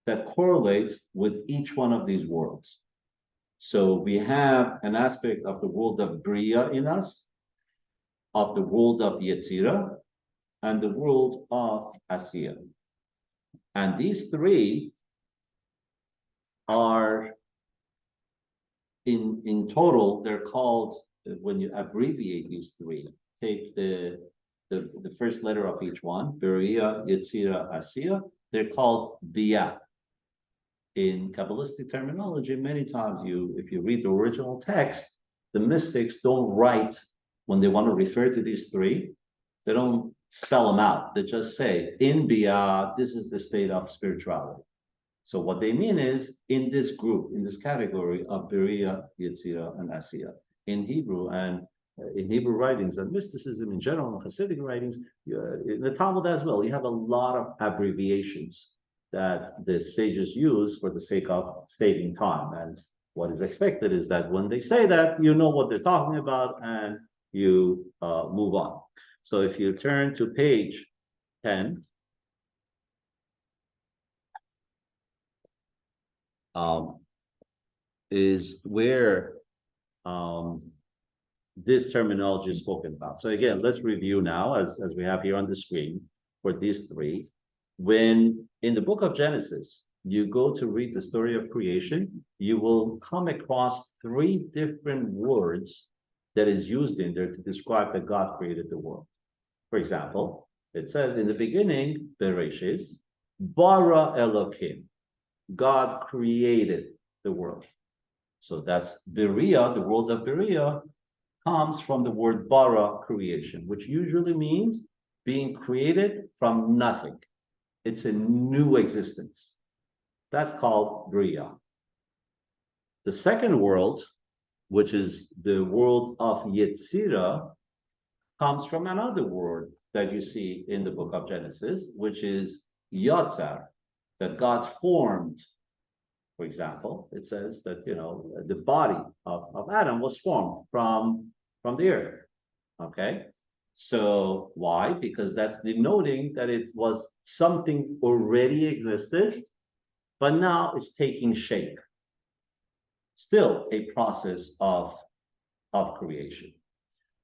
that correlates with each one of these worlds. So we have an aspect of the world of Bria in us, of the world of Yetzirah, and the world of Asiya. And these three are in total, they're called, when you abbreviate these three, take the first letter of each one, Beria, Yetzirah, Asiya, they're called Bia. In Kabbalistic terminology, many times if you read the original text, the mystics don't write, when they want to refer to these three, they don't spell them out. They just say, in Bia, this is the state of spirituality. So what they mean is, in this group, in this category of Beria, Yetzirah, and Asiya. In Hebrew and in Hebrew writings and mysticism in general, and Hasidic writings, in the Talmud as well, you have a lot of abbreviations that the sages use for the sake of stating time. And what is expected is that when they say that, you know what they're talking about and you move on. So if you turn to page 10, is where this terminology is spoken about. So again, let's review now, as we have here on the screen for these three. When in the book of Genesis, you go to read the story of creation, you will come across three different words that is used in there to describe that God created the world. For example, it says in the beginning, Bereshis, bara Elokim, God created the world. So that's Beria, the world of Beria, comes from the word bara, creation, which usually means being created from nothing. It's a new existence. That's called Bria. The second world, which is the world of Yetzirah, comes from another word that you see in the book of Genesis, which is Yatzar, that God formed. For example, it says that, the body of Adam was formed from the earth. Okay. So why? Because that's denoting that it was something already existed, but now it's taking shape. Still a process of creation.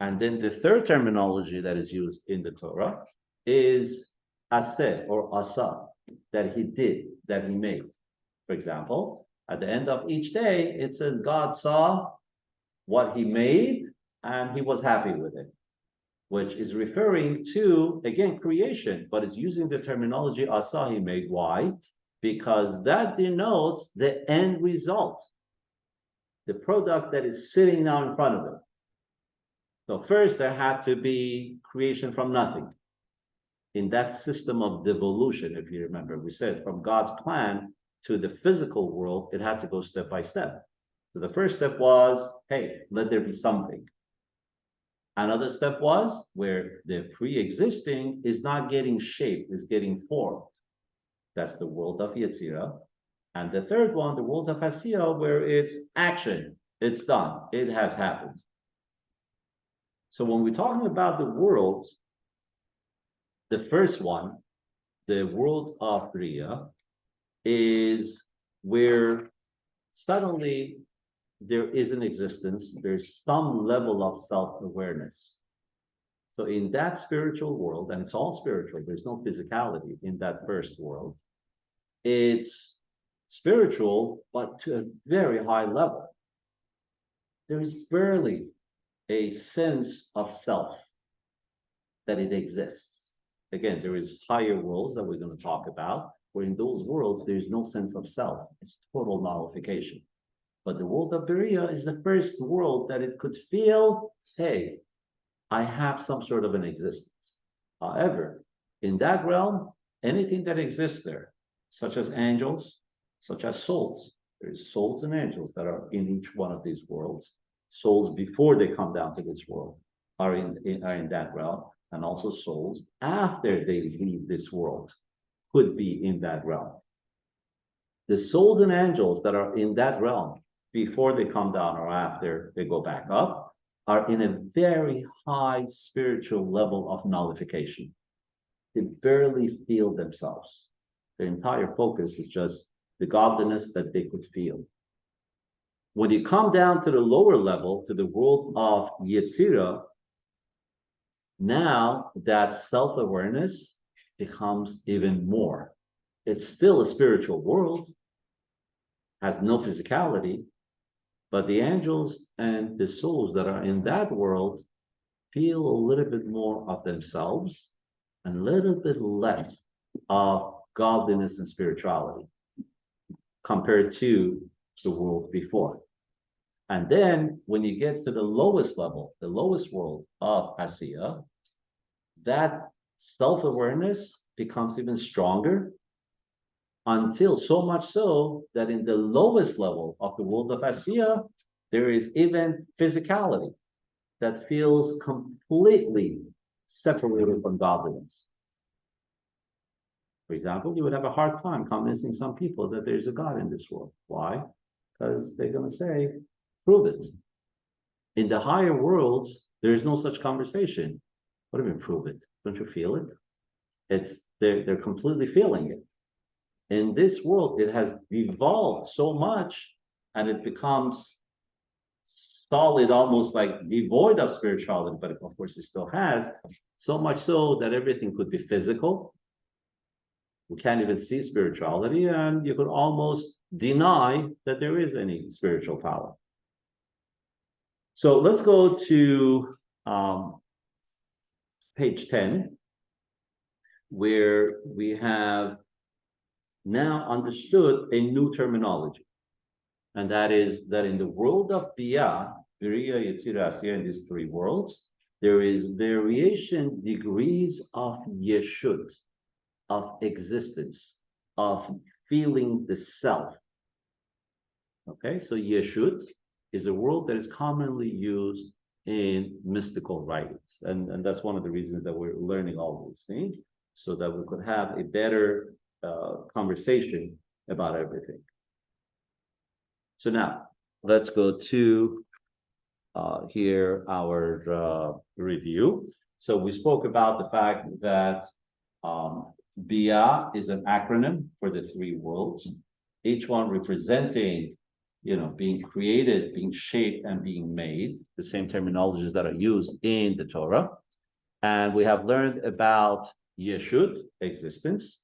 And then the third terminology that is used in the Torah is aseh or asa, that he did, that he made. For example, at the end of each day, it says God saw what he made and he was happy with it, which is referring to, again, creation, but it's using the terminology asa he made. Why? Because that denotes the end result, the product that is sitting now in front of him. So first there had to be creation from nothing. In that system of devolution, if you remember, we said from God's plan to the physical world, it had to go step by step. So the first step was, hey, let there be something. Another step was where the pre-existing is not getting shaped, is getting formed. That's the world of Yetzirah. And the third one, the world of Asiya, where it's action, it's done, it has happened. So when we're talking about the worlds, the first one, the world of Bria, is where suddenly there is an existence, there's some level of self-awareness. So in that spiritual world, and it's all spiritual, there's no physicality in that first world, it's spiritual, but to a very high level. There is barely a sense of self that it exists. Again, there is higher worlds that we're going to talk about, where in those worlds, there's no sense of self. It's total nullification. But the world of Berea is the first world that it could feel, hey, I have some sort of an existence. However, in that realm, anything that exists there, such as angels, such as souls, there's souls and angels that are in each one of these worlds. Souls before they come down to this world are in that realm, and also souls after they leave this world could be in that realm. The souls and angels that are in that realm before they come down or after they go back up are in a very high spiritual level of nullification. They barely feel themselves. Their entire focus is just the godliness that they could feel. When you come down to the lower level, to the world of Yetzirah, now that self-awareness becomes even more. It's still a spiritual world, has no physicality, but the angels and the souls that are in that world feel a little bit more of themselves and a little bit less of godliness and spirituality compared to the world before. And then when you get to the lowest level, the lowest world of Asiya, that self-awareness becomes even stronger, until so much so that in the lowest level of the world of Asiya, there is even physicality that feels completely separated from godliness. For example, you would have a hard time convincing some people that there's a God in this world. Why? Because they're going to say, prove it. In the higher worlds, there is no such conversation. What do you mean, prove it? Don't you feel it? They're completely feeling it. In this world, it has devolved so much, and it becomes solid, almost like devoid of spirituality, but of course it still has, so much so that everything could be physical. We can't even see spirituality, and you could almost deny that there is any spiritual power. So let's go to page 10, where we have now understood a new terminology. And that is that in the world of Bia, Bria, Yetzirah, Asiya, in these three worlds, there is variation degrees of Yeshut, of existence, of feeling the self. Okay, so Yeshut is a word that is commonly used in mystical writings. And that's one of the reasons that we're learning all these things, so that we could have a better conversation about everything. So now, let's go to here our review. So we spoke about the fact that Bia is an acronym for the three worlds, each one representing, being created, being shaped, and being made, the same terminologies that are used in the Torah. And we have learned about Yeshut, existence,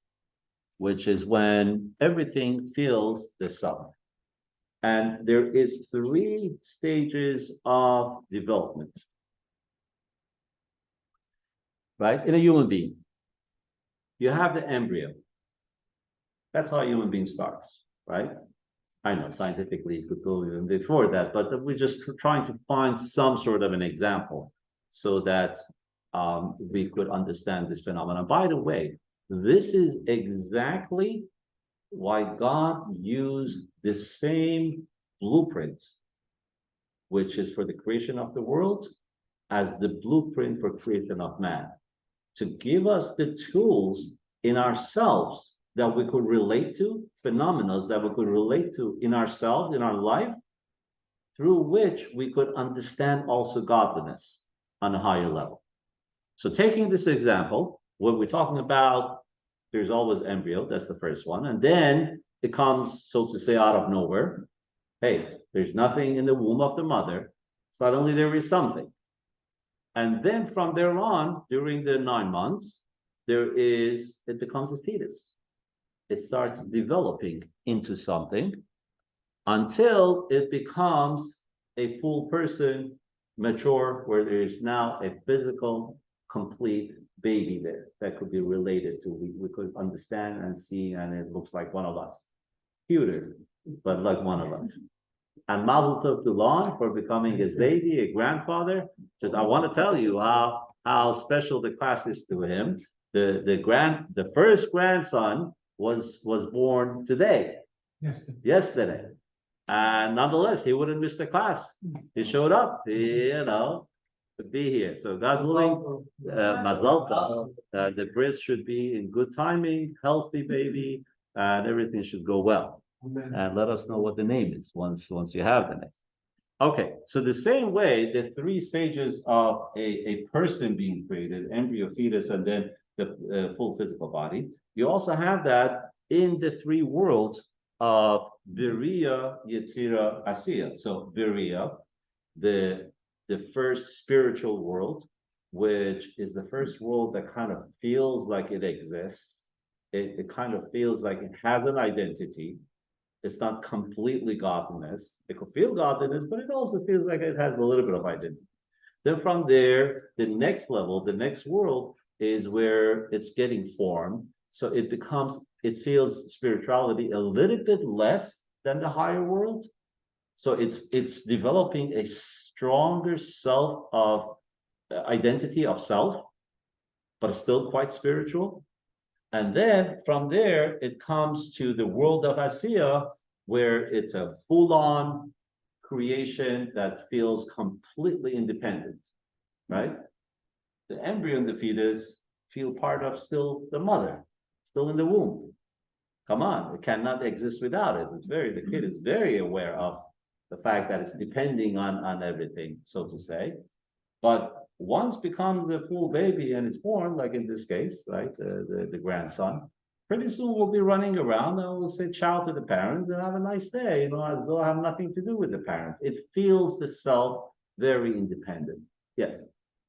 which is when everything feels the self. And there is three stages of development, right? In a human being, you have the embryo. That's how a human being starts, right? I know scientifically it could go even before that, but we're just trying to find some sort of an example so that we could understand this phenomenon. By the way, this is exactly why God used the same blueprint, which is for the creation of the world, as the blueprint for creation of man, to give us the tools in ourselves that we could relate to, phenomena that we could relate to in ourselves, in our life, through which we could understand also godliness on a higher level. So taking this example, when we're talking about, there's always embryo, that's the first one, and then it comes, so to say, out of nowhere. Hey, there's nothing in the womb of the mother, suddenly there is something. And then from there on, during the 9 months, it becomes a fetus. It starts developing into something until it becomes a full person, mature, where there is now a physical, complete baby there that could be related to. We could understand and see, and it looks like one of us. Cuter, but like one of us. And Mazel Tov to Lon for becoming his baby, a grandfather. Because I want to tell you how special the class is to him. The first grandson was born today, yesterday. And nonetheless, he wouldn't miss the class. He showed up, to be here. So God willing, Mazel Tov. The bris should be in good timing, healthy baby, and everything should go well. And let us know what the name is once you have the name. Okay, so the same way, the 3 stages of a person being created, embryo, fetus, and then the full physical body, you also have that in the 3 worlds of Viriya, Yetzira, Asiya. So Viriya, the first spiritual world, which is the first world that kind of feels like it exists. It kind of feels like it has an identity. It's not completely godliness. It could feel godliness, but it also feels like it has a little bit of identity. Then from there, the next level, the next world is where it's getting formed. So it feels spirituality a little bit less than the higher world. So it's developing a stronger self of identity of self, but still quite spiritual. And then from there, it comes to the world of Asiya, where it's a full-on creation that feels completely independent, right? The embryo and the fetus feel part of still the mother, still in the womb. Come on, it cannot exist without it. The kid is very aware of the fact that it's depending on everything, so to say. But once becomes a full baby and it's born, like in this case, right, the grandson, pretty soon we'll be running around and we'll say ciao to the parents and have a nice day, as though I have nothing to do with the parents. It feels the self very independent. Yes.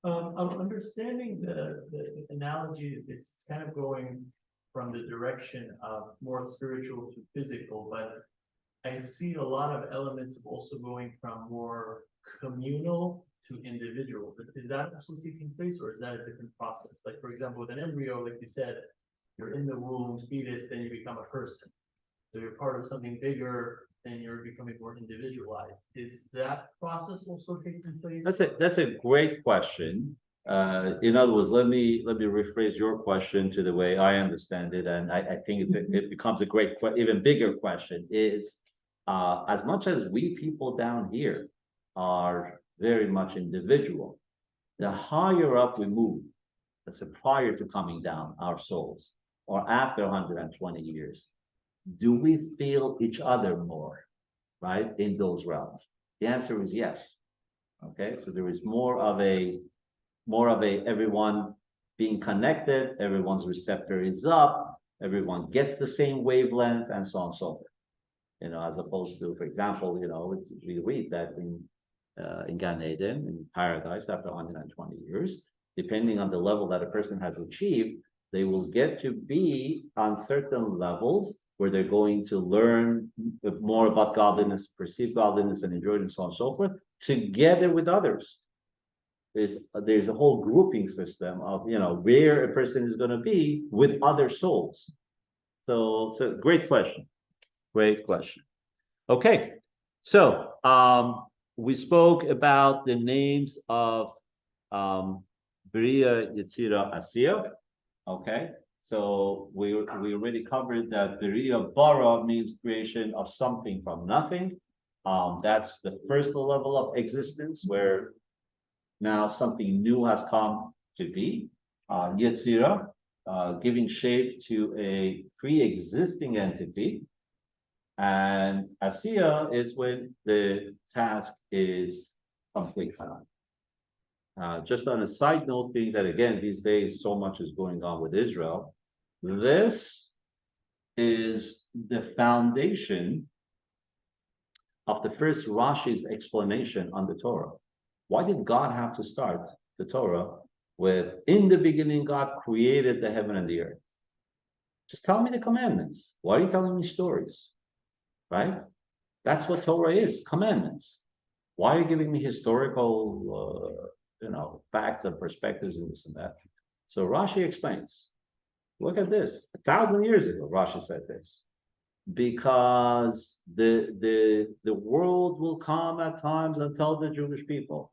I'm understanding the analogy. It's kind of going from the direction of more spiritual to physical, but I see a lot of elements of also going from more communal to individual. Is that also taking place, or is that a different process? Like, for example, with an embryo, like you said, you're in the womb, fetus, then you become a person. So you're part of something bigger, then you're becoming more individualized. Is that process also taking place? That's a great question. In other words, let me rephrase your question to the way I understand it, and I think it becomes a great, even bigger question. Is as much as we people down here are very much individual, the higher up we move, that's prior to coming down, our souls, or after 120 years, do we feel each other more, right, in those realms? The answer is yes. Okay, so there is more of a everyone being connected, everyone's receptor is up, everyone gets the same wavelength, and so on and so forth. As opposed to, for example, we read that in Gan Eden, in paradise, after 120 years, depending on the level that a person has achieved, they will get to be on certain levels where they're going to learn more about godliness, perceive godliness, and enjoy it, and so on and so forth, together with others. There's a whole grouping system of where a person is going to be with other souls. So great question. Great question. Okay, so we spoke about the names of Bria, Yetzira, Asiya. Okay, so we already covered that Bria Bara means creation of something from nothing. That's the first level of existence, where Now something new has come to be, Yetzirah, giving shape to a pre-existing entity. And Asiya is when the task is complete. Just on a side note, being that again, these days, so much is going on with Israel. This is the foundation of the first Rashi's explanation on the Torah. Why did God have to start the Torah with, in the beginning, God created the heaven and the earth? Just tell me the commandments. Why are you telling me stories? Right? That's what Torah is, commandments. Why are you giving me historical, facts and perspectives and this and that? So Rashi explains, look at this. 1,000 years ago, Rashi said this. Because the world will come at times and tell the Jewish people,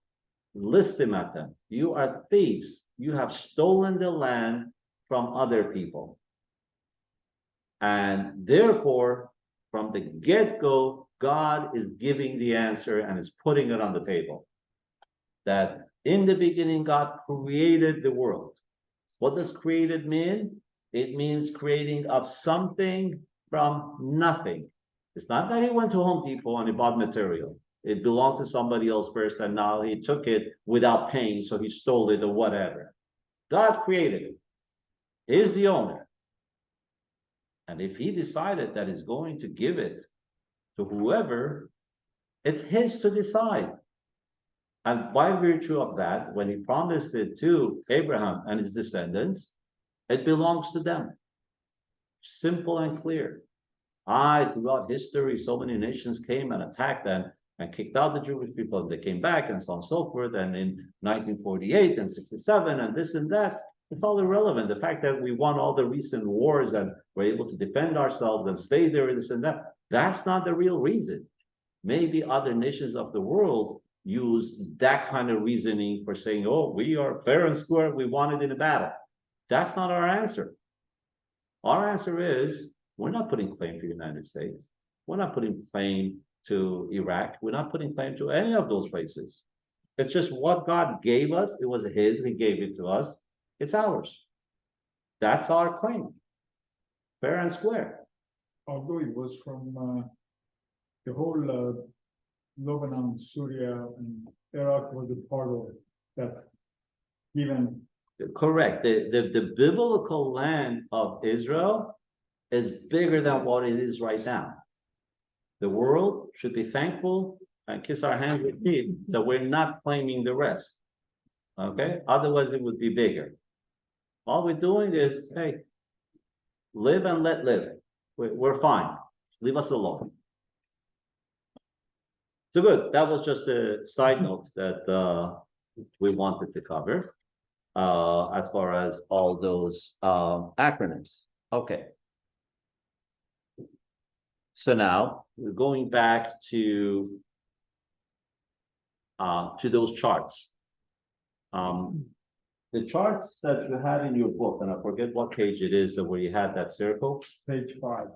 listen at them, you are thieves. You have stolen the land from other people. And therefore, from the get-go, God is giving the answer and is putting it on the table. That in the beginning, God created the world. What does created mean? It means creating of something from nothing. It's not that he went to Home Depot and he bought material. It belonged to somebody else first, and now he took it without paying, so he stole it or whatever. God created it. He's the owner. And if he decided that he's going to give it to whoever, it's his to decide. And by virtue of that, when he promised it to Abraham and his descendants, it belongs to them. Simple and clear. Throughout history, so many nations came and attacked them and kicked out the Jewish people, and they came back and so on and so forth. And in 1948 and 67 and this and that, it's all irrelevant. The fact that we won all the recent wars and were able to defend ourselves and stay there, this and that, that's not the real reason. Maybe other nations of the world use that kind of reasoning for saying, oh, we are fair and square, we won it in a battle. That's not our answer. Our answer is, we're not putting claim to the United States. We're not putting claim to Iraq. We're not putting claim to any of those places. It's just what God gave us. It was his, he gave it to us. It's ours. That's our claim. Fair and square. Although it was from the whole Lebanon, Syria, and Iraq was a part of that given. Correct. The biblical land of Israel is bigger than what it is right now. The world should be thankful and kiss our hands with me that we're not claiming the rest. Okay? Otherwise, it would be bigger. All we're doing is, hey, live and let live. We're fine. Leave us alone. So good. That was just a side note that we wanted to cover as far as all those acronyms. Okay. So now we're going back to those charts. The charts that you had in your book, and I forget what page it is, where you had that circle. Page 5.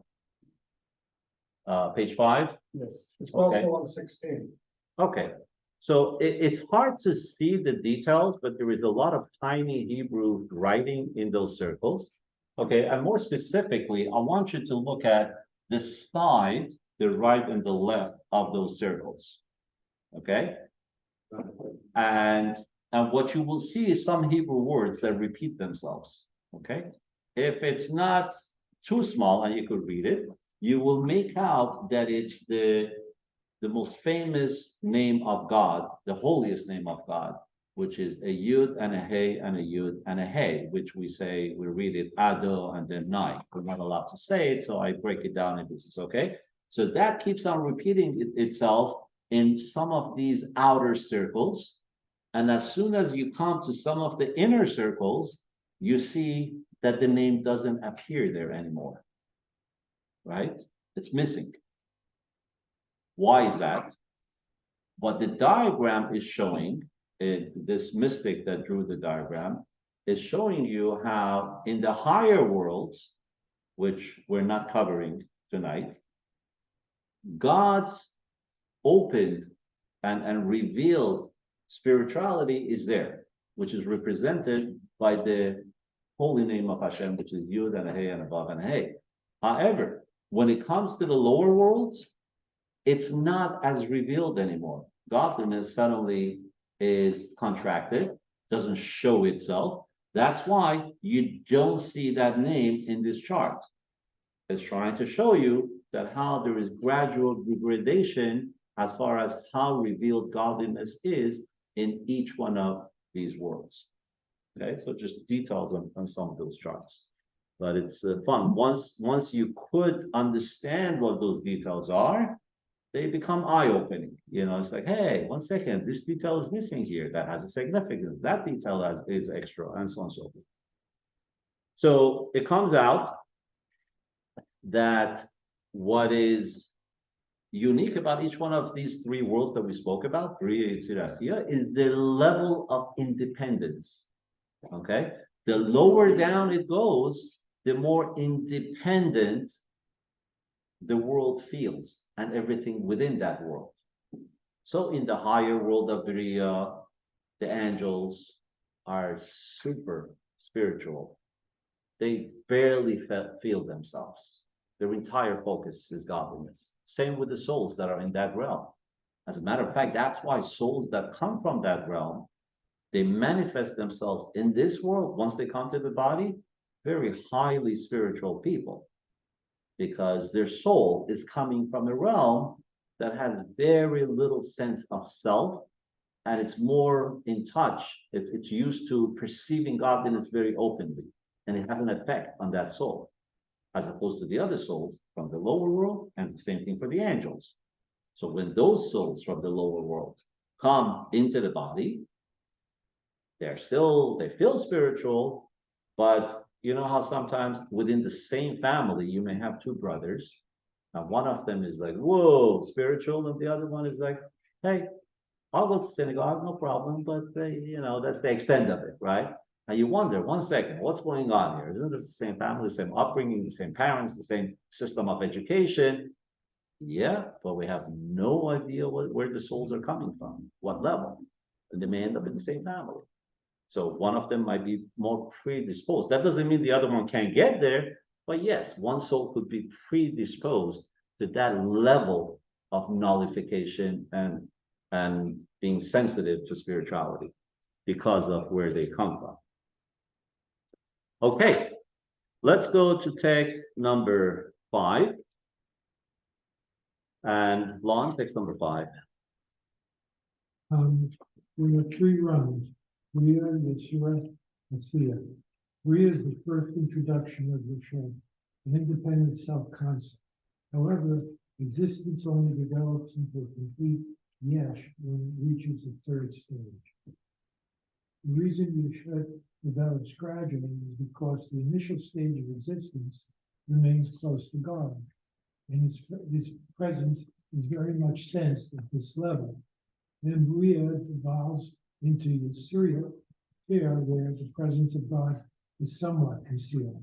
Page 5? Yes. It's Okay. also on 16. Okay. So it's hard to see the details, but there is a lot of tiny Hebrew writing in those circles. Okay, and more specifically, I want you to look at the side, the right and the left of those circles. Okay? And what you will see is some Hebrew words that repeat themselves. Okay? If it's not too small and you could read it, you will make out that it's the most famous name of God, the holiest name of God, which is a Yud and a Hey and a Yud and a Hey, which we say, we read it Ado and then Nai. We're not allowed to say it, so I break it down if this is okay. So that keeps on repeating itself in some of these outer circles. And as soon as you come to some of the inner circles, you see that the name doesn't appear there anymore, right? It's missing. Why is that? What the diagram is showing, this mystic that drew the diagram, is showing you how in the higher worlds, which we're not covering tonight, God's opened and revealed spirituality is there, which is represented by the holy name of Hashem, which is Yud and Hey and Vav and Hey. However, when it comes to the lower worlds, it's not as revealed anymore. Godliness suddenly is contracted, doesn't show itself. That's why you don't see that name in this chart. It's trying to show you that how there is gradual degradation as far as how revealed godliness is in each one of these worlds. Okay, so just details on some of those charts. But it's fun. Once you could understand what those details are, they become eye-opening. You know, it's like, hey, 1 second, this detail is missing here. That has a significance. That detail is extra, and so on and so forth. So it comes out that what is unique about each one of these three worlds that we spoke about, Bria, Yetzirah, Asiya, is the level of independence. Okay, the lower down it goes, the more independent the world feels and everything within that world. So in the higher world of Bria, the angels are super spiritual. They barely feel themselves. Their entire focus is godliness. Same with the souls that are in that realm. As a matter of fact, that's why souls that come from that realm, they manifest themselves in this world. Once they come to the body, very highly spiritual people, because their soul is coming from a realm that has very little sense of self, and it's more in touch. It's used to perceiving godliness very openly, and it has an effect on that soul, as opposed to the other souls from the lower world, and the same thing for the angels. So when those souls from the lower world come into the body, they feel spiritual, but you know how sometimes within the same family, you may have two brothers. Now, one of them is like, whoa, spiritual, and the other one is like, hey, I'll go to synagogue, no problem, but that's the extent of it, right? And you wonder, 1 second, what's going on here? Isn't this the same family, the same upbringing, the same parents, the same system of education? Yeah, but we have no idea where the souls are coming from, what level, and they may end up in the same family. So one of them might be more predisposed. That doesn't mean the other one can't get there, but yes, one soul could be predisposed to that level of nullification and being sensitive to spirituality because of where they come from. Okay, let's go to text number 5. And Lon, text number 5. We have 3 rounds. Bria, Yetzirah, Asiya. Bria is the first introduction of Hashem, an independent self-concept. However, existence only develops into a complete yesh when it reaches the 3rd stage. The reason Yeshua develops gradually is because the initial stage of existence remains close to God, and his presence is very much sensed at this level. Then Bria evolves into Yetzirah, where the presence of God is somewhat concealed.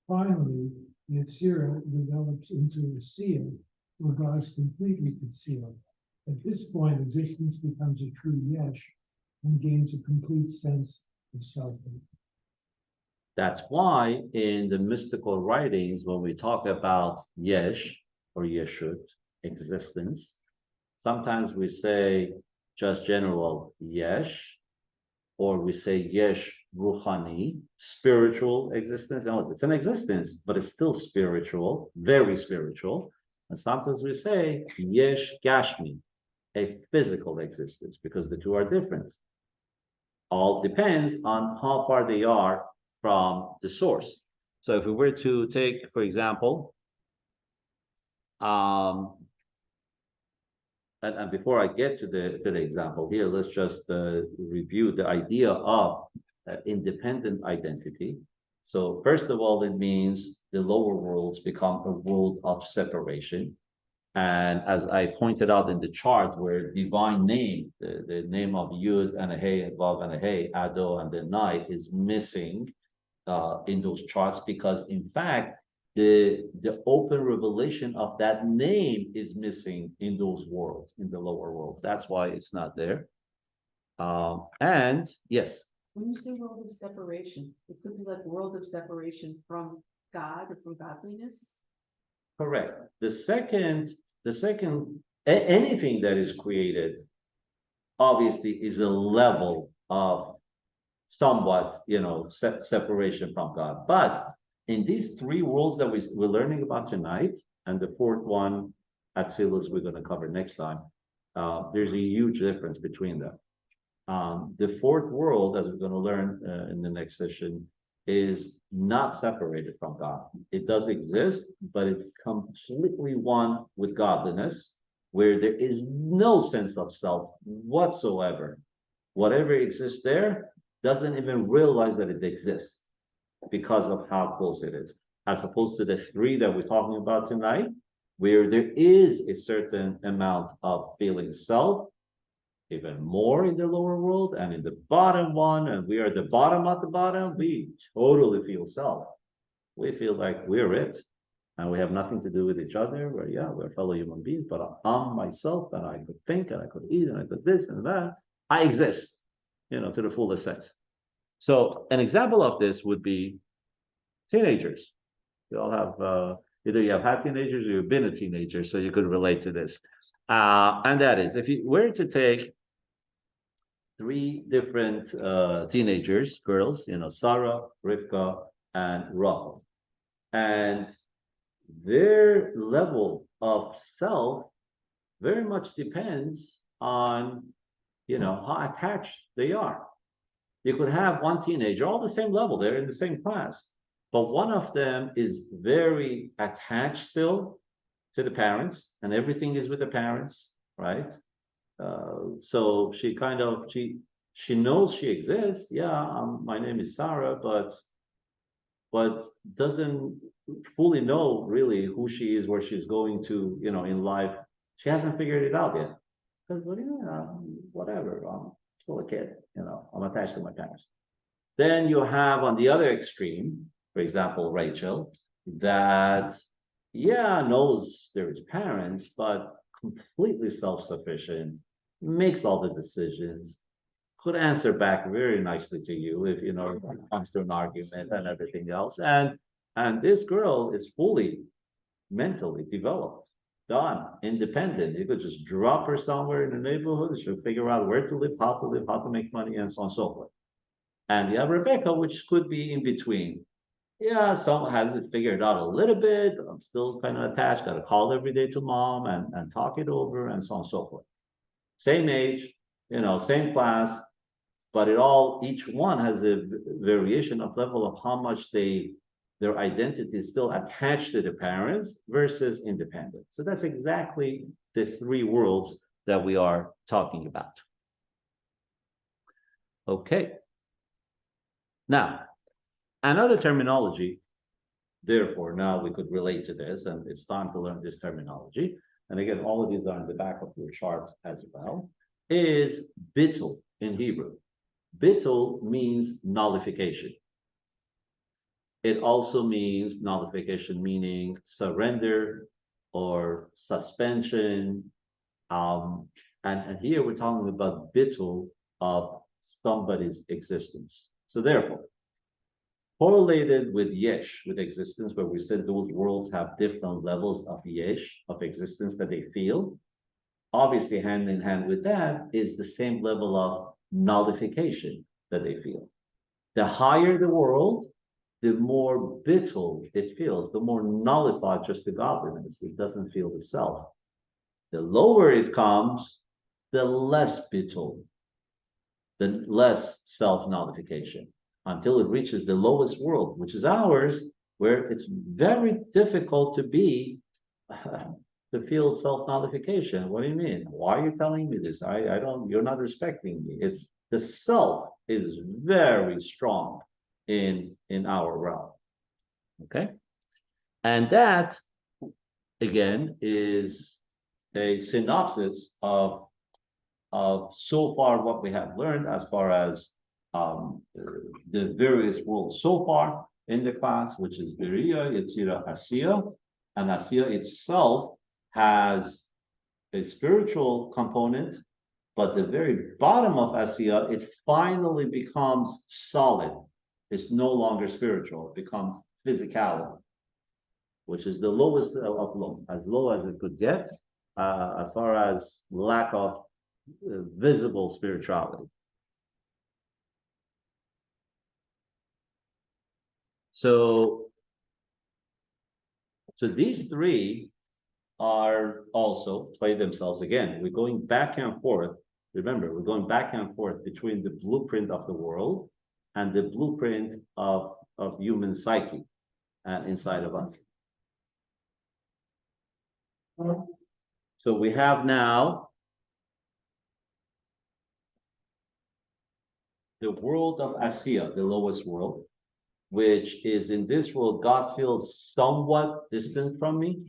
Finally, Yetzirah develops into Asiya, where God is completely concealed. At this point, existence becomes a true yesh and gains a complete sense of selfhood. That's why in the mystical writings, when we talk about yesh or yeshut, existence, sometimes we say just general yesh, or we say yesh ruchani, spiritual existence. It's an existence, but it's still spiritual, very spiritual. And sometimes we say yesh gashmi, a physical existence, because the two are different. All depends on how far they are from the source. So if we were to take, for example, and before I get to the example here, let's just review the idea of independent identity. So first of all, it means the lower worlds become a world of separation. And as I pointed out in the chart, where divine name, the name of Yud and a Hey, Vav and a Hey, Ado and the night is missing in those charts, because in fact, the open revelation of that name is missing in those worlds, in the lower worlds. That's why it's not there. And yes, When you say world of separation, it could be like world of separation from God or from godliness. correct. Anything that is created obviously is a level of somewhat, separation from God. But in these three worlds that we're learning about tonight, and the fourth one, Atzilus, we're going to cover next time, there's a huge difference between them. The fourth world, as we're going to learn in the next session, is not separated from God. It does exist, but it's completely one with godliness, where there is no sense of self whatsoever. Whatever exists there doesn't even realize that it exists because of how close it is, as opposed to the three that we're talking about tonight, where there is a certain amount of feeling self, even more in the lower world, and in the bottom one, and we are the bottom at the bottom, we totally feel self. We feel like we're it, and we have nothing to do with each other. We're fellow human beings, but I'm myself, and I could think, and I could eat, and I could this and that. I exist, to the fullest sense. So an example of this would be teenagers. You all have either you have had teenagers or you've been a teenager, so you could relate to this. And that is, if you were to take three different teenagers, girls, Sarah, Rivka, and Rachel, and their level of self very much depends on, how attached they are. You could have one teenager, all the same level, they're in the same class, but one of them is very attached still to the parents, and everything is with the parents, right? So she knows she exists. Yeah, my name is Sarah, but doesn't fully know really who she is, where she's going to, in life. She hasn't figured it out yet. Because whatever, I'm still a kid, I'm attached to my parents. Then you have on the other extreme, for example, Rachel, that knows there's parents, but completely self-sufficient, makes all the decisions, could answer back very nicely to you if it comes to an argument and everything else. And this girl is fully mentally developed, done, independent. You could just drop her somewhere in the neighborhood, she'll figure out where to live, how to make money, and so on and so forth. And you have Rebecca, which could be in between. Yeah, some has it figured out a little bit. I'm still kind of attached, got to call every day to mom and talk it over, and so on and so forth. Same age, same class, but each one has a variation of level of how much their identity is still attached to the parents versus independent. So that's exactly the three worlds that we are talking about. Okay. Now, another terminology, therefore, now we could relate to this, and it's time to learn this terminology. And again, all of these are in the back of your charts as well, is bittul in Hebrew. Bittul means nullification. It also means nullification, meaning surrender or suspension. And here we're talking about bittul of somebody's existence. So therefore, correlated with yesh, with existence, where we said those worlds have different levels of yesh, of existence that they feel. Obviously, hand in hand with that is the same level of nullification that they feel. The higher the world, the more bittul it feels, the more nullified just the godliness. It doesn't feel the self. The lower it comes, the less bittul, the less self-nullification, until it reaches the lowest world, which is ours, where it's very difficult to be to feel self-nullification. What do you mean? Why are you telling me this? I don't, you're not respecting me. It's the self is very strong in our realm. Okay. And that again is a synopsis of so far what we have learned as far as the various worlds so far in the class, which is Beriya, Yetzirah, Asiya, and Asiya itself has a spiritual component But the very bottom of Asiya, it finally becomes solid. It's no longer spiritual. It becomes physicality, which is the lowest of low, as low as it could get, as far as lack of visible spirituality. So these three are also play themselves again. We're going back and forth. Remember, we're going back and forth between the blueprint of the world and the blueprint of human psyche inside of us. So we have now the world of Asiya, the lowest world, which is in this world, God feels somewhat distant from me,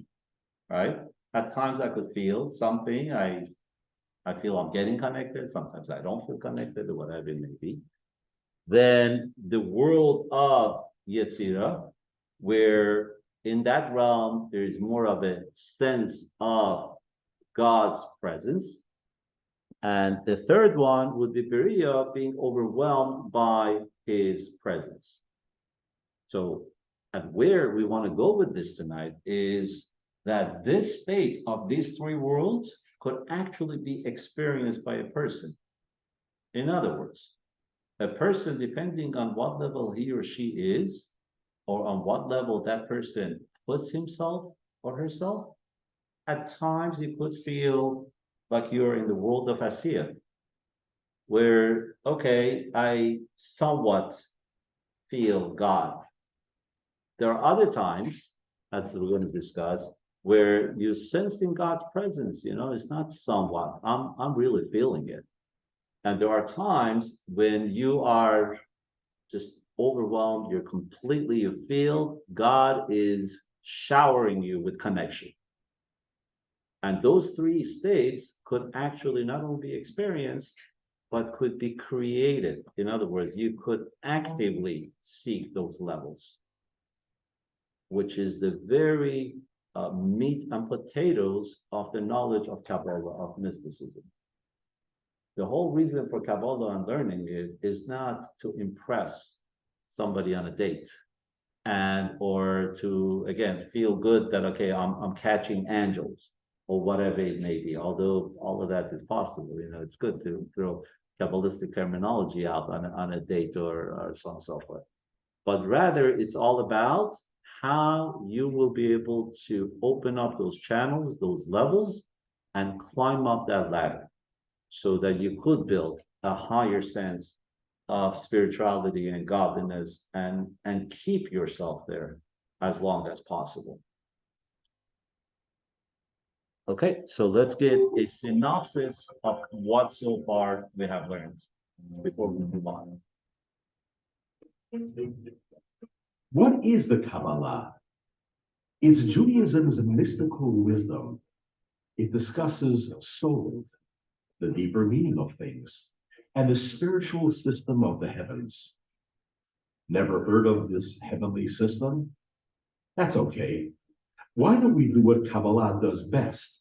right? At times I could feel something. I feel I'm getting connected. Sometimes I don't feel connected or whatever it may be. Then the world of Yetzirah, where in that realm, there is more of a sense of God's presence. And the third one would be Beriah, being overwhelmed by his presence. So, and where we want to go with this tonight is that this state of these three worlds could actually be experienced by a person. In other words, a person, depending on what level he or she is, or on what level that person puts himself or herself, at times you could feel like you're in the world of Asiya, where, okay, I somewhat feel God. There are other times, as we're going to discuss, where you're sensing God's presence. It's not somewhat. I'm really feeling it. And there are times when you are just overwhelmed. You feel God is showering you with connection. And those three states could actually not only be experienced, but could be created. In other words, you could actively seek those levels, which is the very meat and potatoes of the knowledge of Kabbalah, of mysticism. The whole reason for Kabbalah and learning it is not to impress somebody on a date or to, again, feel good that, okay, I'm catching angels or whatever it may be, although all of that is possible. It's good to throw Kabbalistic terminology out on a date or so on and so forth. But rather, it's all about how you will be able to open up those channels, those levels, and climb up that ladder so that you could build a higher sense of spirituality and godliness and keep yourself there as long as possible. Okay, so let's get a synopsis of what so far we have learned before we move on. What is the Kabbalah? It's Judaism's mystical wisdom. It discusses soul, the deeper meaning of things, and the spiritual system of the heavens. Never heard of this heavenly system? That's okay. Why don't we do what Kabbalah does best?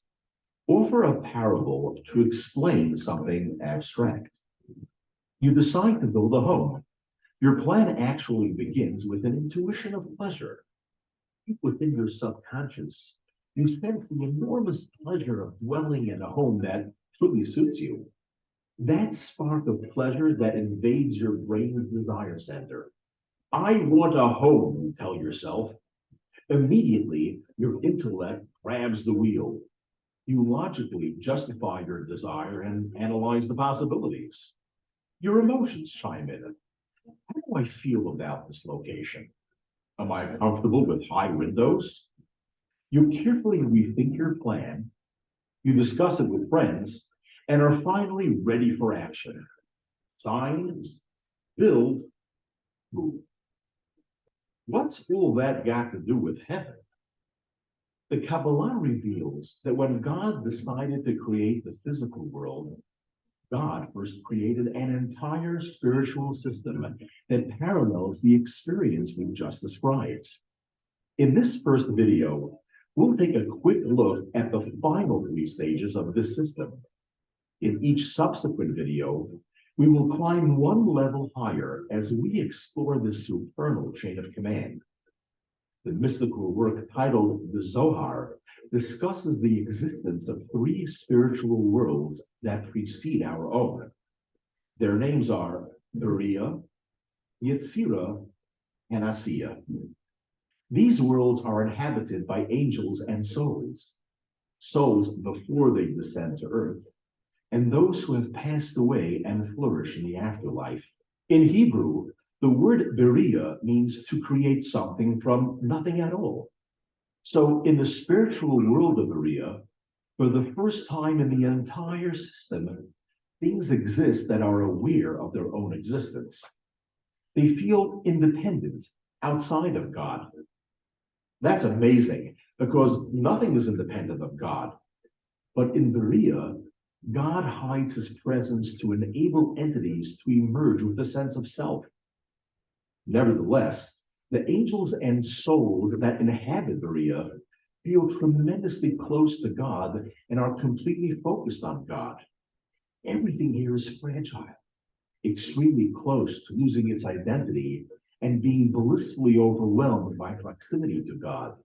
Offer a parable to explain something abstract. You decide to build a home. Your plan actually begins with an intuition of pleasure. Deep within your subconscious, you sense the enormous pleasure of dwelling in a home that truly suits you. That spark of pleasure that invades your brain's desire center. I want a home, you tell yourself. Immediately, your intellect grabs the wheel. You logically justify your desire and analyze the possibilities. Your emotions chime in. How do I feel about this location? Am I comfortable with high windows? You carefully rethink your plan. You discuss it with friends and are finally ready for action. Signs, build, move. What's all that got to do with heaven? The Kabbalah reveals that when God decided to create the physical world, God first created an entire spiritual system that parallels the experience we've just described. In this first video, we'll take a quick look at the final three stages of this system. In each subsequent video, we will climb one level higher as we explore this supernal chain of command. The mystical work titled the Zohar discusses the existence of three spiritual worlds that precede our own. Their names are Beriah, Yetzirah, and Asiya. These worlds are inhabited by angels and souls before they descend to earth, and those who have passed away and flourish in the afterlife. In Hebrew, the word Beriah means to create something from nothing at all. So in the spiritual world of Beriah, for the first time in the entire system, things exist that are aware of their own existence. They feel independent, outside of God. That's amazing, because nothing is independent of God. But in Beriah, God hides his presence to enable entities to emerge with a sense of self. Nevertheless, the angels and souls that inhabit Beriah feel tremendously close to God and are completely focused on God. Everything here is fragile, extremely close to losing its identity and being blissfully overwhelmed by proximity to God.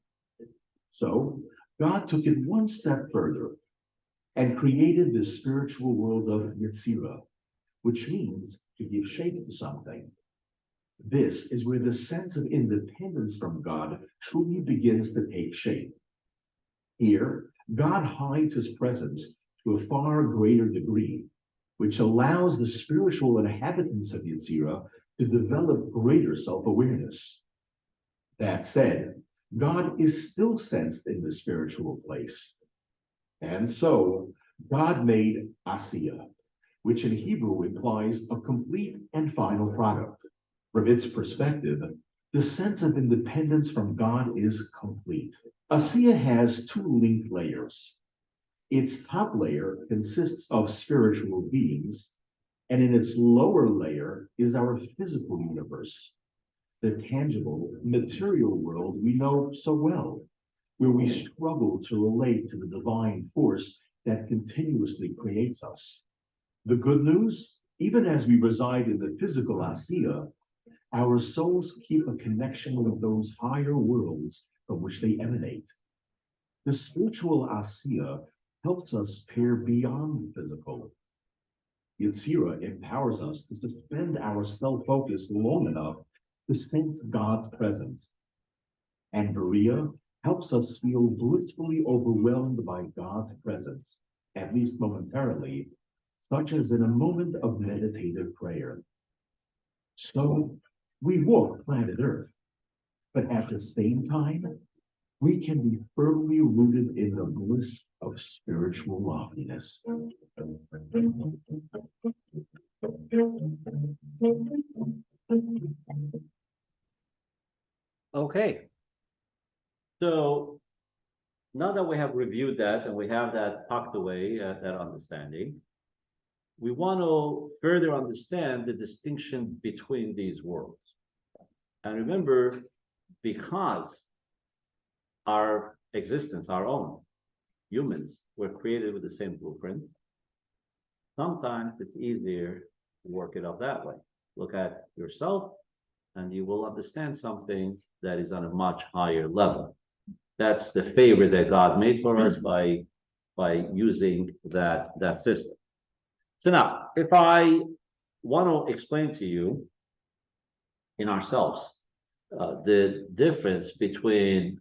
So, God took it one step further and created the spiritual world of Yetzirah, which means to give shape to something. This is where the sense of independence from God truly begins to take shape. Here, God hides his presence to a far greater degree, which allows the spiritual inhabitants of Yetzirah to develop greater self-awareness. That said, God is still sensed in the spiritual place. And so, God made Asiya, which in Hebrew implies a complete and final product. From its perspective, the sense of independence from God is complete. Asiya has two linked layers. Its top layer consists of spiritual beings, and in its lower layer is our physical universe, the tangible, material world we know so well, where we struggle to relate to the divine force that continuously creates us. The good news, even as we reside in the physical Asiya, our souls keep a connection with those higher worlds from which they emanate. The spiritual Asiya helps us peer beyond the physical. Yetzirah empowers us to suspend our self-focus long enough to sense God's presence. And Beriah helps us feel blissfully overwhelmed by God's presence, at least momentarily, such as in a moment of meditative prayer. So, we walk planet Earth, but at the same time, we can be firmly rooted in the bliss of spiritual loftiness. Okay. So now that we have reviewed that and we have that tucked away, that understanding, we want to further understand the distinction between these worlds. And remember, because our existence, our own, humans, were created with the same blueprint, sometimes it's easier to work it out that way. Look at yourself, and you will understand something that is on a much higher level. That's the favor that God made for us by using that system. So now, if I want to explain to you in ourselves the difference between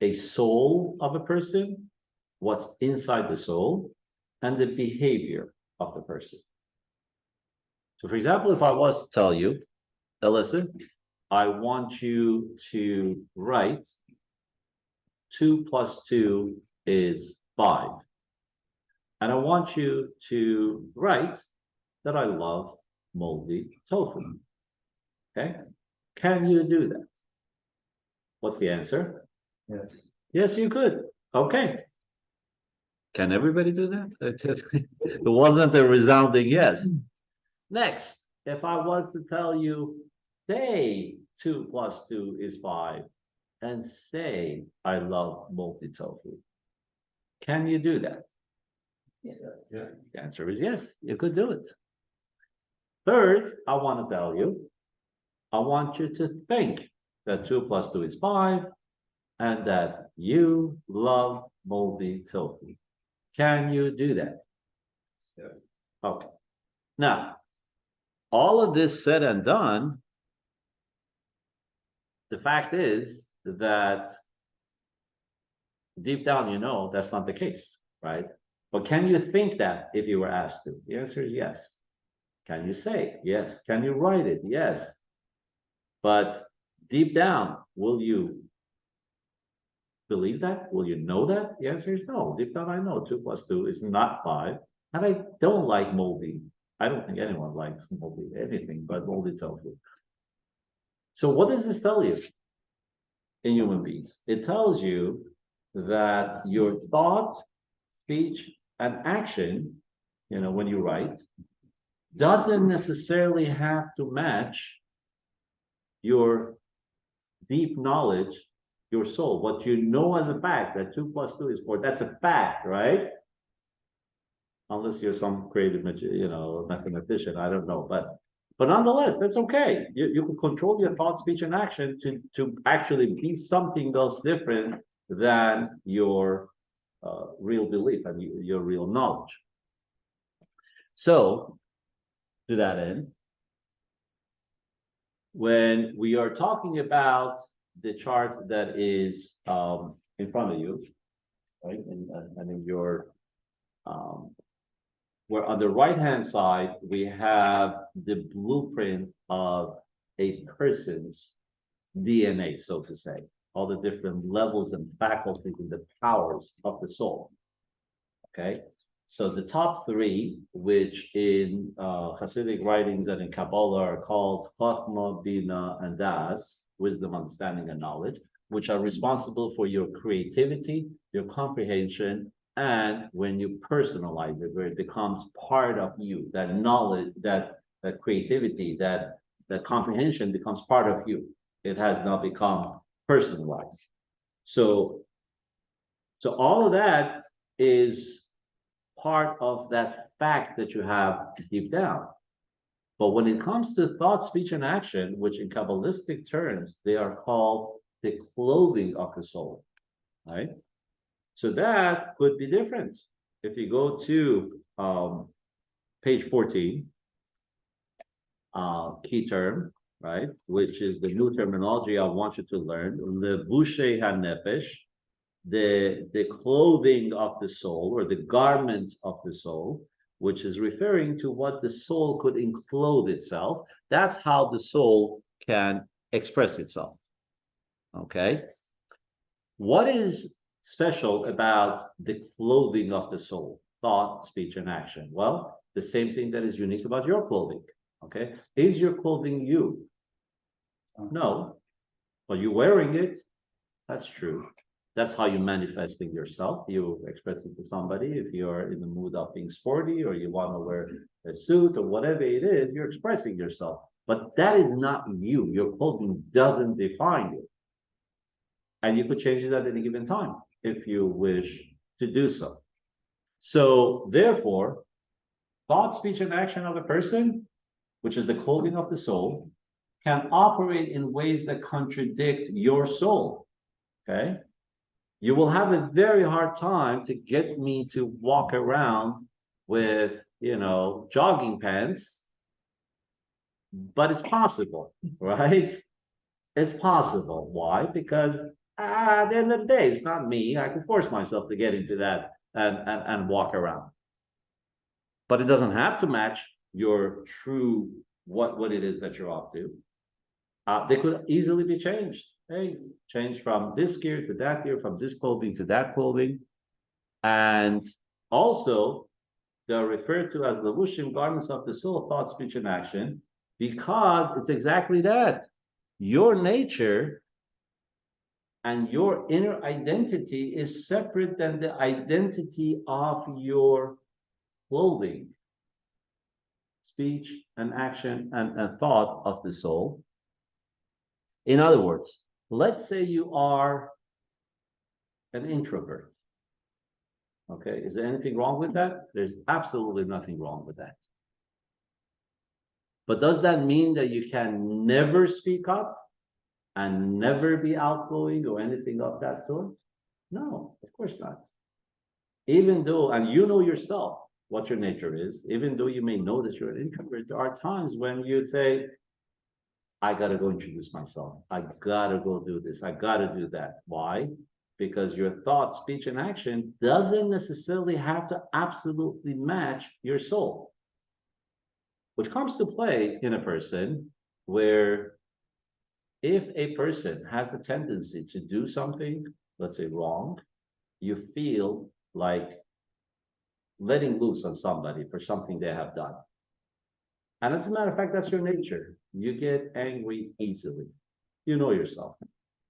a soul of a person, what's inside the soul, and the behavior of the person. So for example, if I was to tell you, Alyssa, I want you to write 2 + 2 is 5. And I want you to write that I love moldy tofu. Okay? Can you do that? What's the answer? Yes. Yes, you could. Okay. Can everybody do that? It wasn't a resounding yes. Next, if I was to tell you, say 2 + 2 is 5, and say I love moldy tofu, can you do that? Yes. The answer is yes, you could do it. Third, I want to tell you, I want you to think that 2 + 2 is 5 and that you love moldy tofu. Can you do that? Yes. Okay. Now, all of this said and done, the fact is that deep down, you know that's not the case, right? But can you think that if you were asked to? The answer is yes. Can you say it? Yes. Can you write it? Yes. But deep down, will you believe that? Will you know that? The answer is no. Deep down, I know 2 + 2 is not 5. And I don't like moldy. I don't think anyone likes moldy anything but moldy tofu. So what does this tell you in human beings? It tells you that your thought, speech, and action, when you write, doesn't necessarily have to match your deep knowledge, your soul. What you know as a fact, that 2 + 2 is 4, that's a fact, right? Unless you're some creative, mathematician, I don't know. But nonetheless, that's okay. You can control your thought, speech, and action to actually be something else different than your real belief and your real knowledge. So, to that end, when we are talking about the chart that is in front of you, right, and in your where on the right-hand side, we have the blueprint of a person's DNA, so to say, all the different levels and faculties and the powers of the soul. Okay, so the top 3, which in Hasidic writings and in Kabbalah are called Chachma, Bina, and Das, wisdom, understanding, and knowledge, which are responsible for your creativity, your comprehension, and when you personalize it, where it becomes part of you, that knowledge, that creativity, that comprehension becomes part of you. It has now become personalized. So all of that is part of that fact that you have deep down. But when it comes to thought, speech, and action, which in Kabbalistic terms, they are called the clothing of the soul, right? So that could be different. If you go to page 14, key term, right, which is the new terminology I want you to learn, levushe hanefesh, the clothing of the soul or the garments of the soul, which is referring to what the soul could enclose itself. That's how the soul can express itself. Okay. What is special about the clothing of the soul? Thought, speech, and action. Well, the same thing that is unique about your clothing. Okay. Is your clothing you? No. Are you wearing it? That's true. That's how you're manifesting yourself. You express it to somebody. If you're in the mood of being sporty or you want to wear a suit or whatever it is, you're expressing yourself. But that is not you. Your clothing doesn't define you. And you could change it at any given time if you wish to do so. So therefore, thought, speech, and action of a person, which is the clothing of the soul, can operate in ways that contradict your soul. Okay? You will have a very hard time to get me to walk around with, jogging pants, but it's possible, right? It's possible. Why? Because at the end of the day, it's not me. I can force myself to get into that and walk around. But it doesn't have to match your true what it is that you're up to. They could easily be changed. Hey, change from this gear to that gear, from this clothing to that clothing. And also, they're referred to as levushim, garments of the soul, thought, speech, and action, because it's exactly that. Your nature and your inner identity is separate than the identity of your clothing, speech, and action, and thought of the soul. In other words, let's say you are an introvert. Okay, is there anything wrong with that? There's absolutely nothing wrong with that. But does that mean that you can never speak up and never be outgoing or anything of that sort? No, of course not. Even though, and you know yourself what your nature is, even though you may know that you're an introvert, there are times when you say, I gotta go introduce myself. I gotta go do this. I gotta do that. Why? Because your thought, speech, and action doesn't necessarily have to absolutely match your soul, which comes to play in a person where if a person has a tendency to do something, let's say wrong, you feel like letting loose on somebody for something they have done. And as a matter of fact, that's your nature. You get angry easily. You know yourself.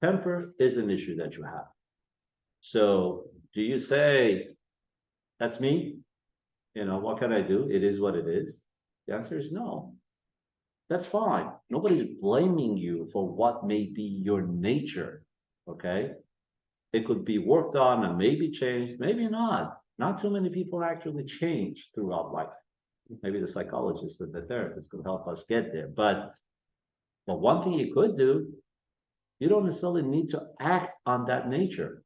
Temper is an issue that you have. So do you say, that's me? You know, what can I do? It is what it is. The answer is no. That's fine. Nobody's blaming you for what may be your nature. Okay. It could be worked on and maybe changed, maybe not. Not too many people actually change throughout life. Maybe the psychologist and the therapist could help us get there. But one thing you could do, you don't necessarily need to act on that nature.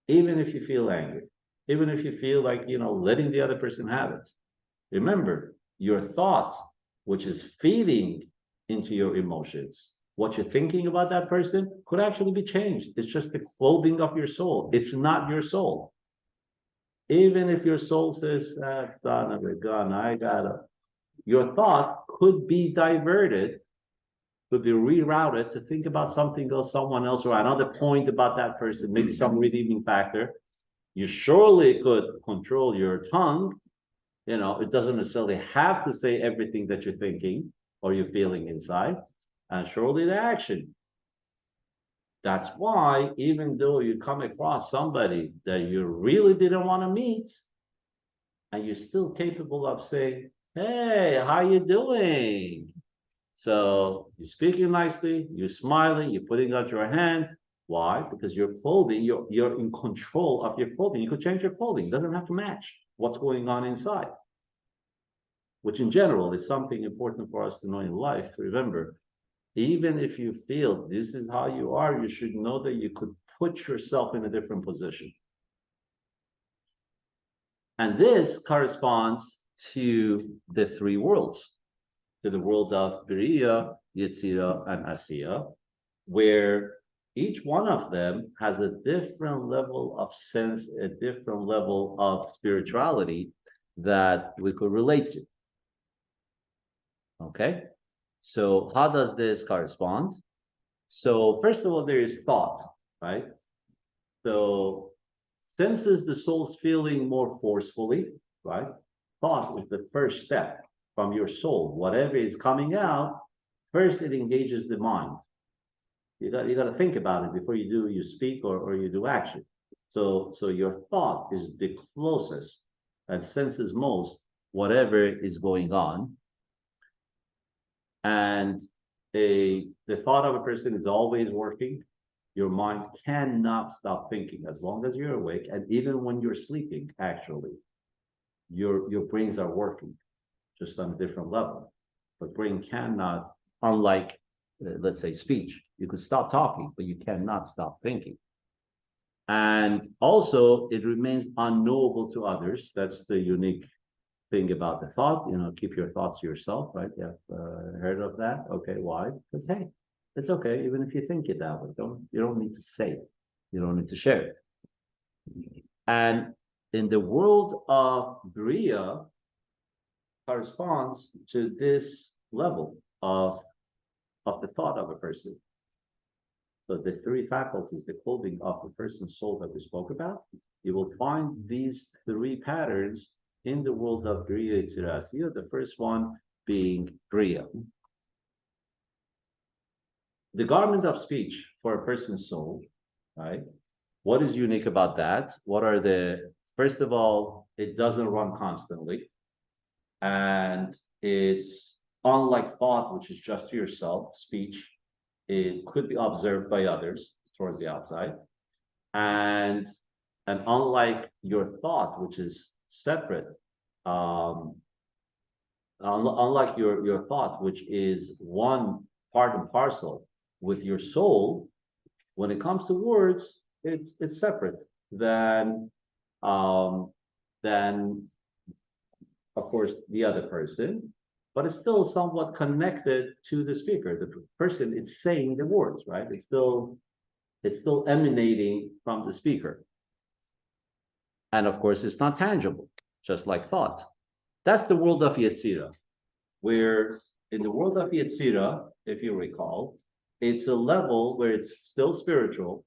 Even if you feel angry, even if you feel like, letting the other person have it. Remember, your thoughts, which is feeding into your emotions, what you're thinking about that person could actually be changed. It's just the clothing of your soul. It's not your soul. Even if your soul says, son of a gun, your thought could be diverted, could be rerouted to think about something else, someone else, or another point about that person, maybe some redeeming factor. You surely could control your tongue. It doesn't necessarily have to say everything that you're thinking or you're feeling inside, and surely the action. That's why, even though you come across somebody that you really didn't want to meet, and you're still capable of saying, hey, how you doing? So you're speaking nicely, you're smiling, you're putting out your hand. Why? Because your clothing, you're in control of your clothing. You could change your clothing. It doesn't have to match what's going on inside. Which in general is something important for us to know in life. Remember, even if you feel this is how you are, you should know that you could put yourself in a different position. And this corresponds to the three worlds, to the world of Beriya, Yetzirah, and Asiya, where each one of them has a different level of sense, a different level of spirituality that we could relate to. Okay, so how does this correspond? So first of all, there is thought, right? So senses the soul's feeling more forcefully, right? Thought is the first step from your soul. Whatever is coming out, first it engages the mind. You got to think about it before you speak or you do action. So your thought is the closest and senses most whatever is going on. And the thought of a person is always working. Your mind cannot stop thinking as long as you're awake, and even when you're sleeping, actually, your brains are working just on a different level. But brain cannot, unlike let's say speech, you could stop talking, but you cannot stop thinking. And also, it remains unknowable to others. That's the unique thing about the thought. Keep your thoughts to yourself, right? You have heard of that? Okay, why? Because hey, it's okay, even if you think it that way. You don't need to say it. You don't need to share it. And in the world of Beriya corresponds to this level of the thought of a person. So the three faculties, the clothing of the person's soul that we spoke about, you will find these three patterns in the world of Beriya, Yetzirah, Asiya, the first one being Beriya. The garment of speech for a person's soul, right? What is unique about that? First of all, it doesn't run constantly. And it's unlike thought, which is just to yourself, speech, it could be observed by others towards the outside. And And unlike your thought, which is separate, unlike your thought, which is one part and parcel with your soul, when it comes to words, it's separate than um, than of course the other person, but it's still somewhat connected to the speaker. The person is saying the words, right? It's still emanating from the speaker. And of course, it's not tangible, just like thought. That's the world of Yetzirah, where in the world of Yetzirah, if you recall, it's a level where it's still spiritual,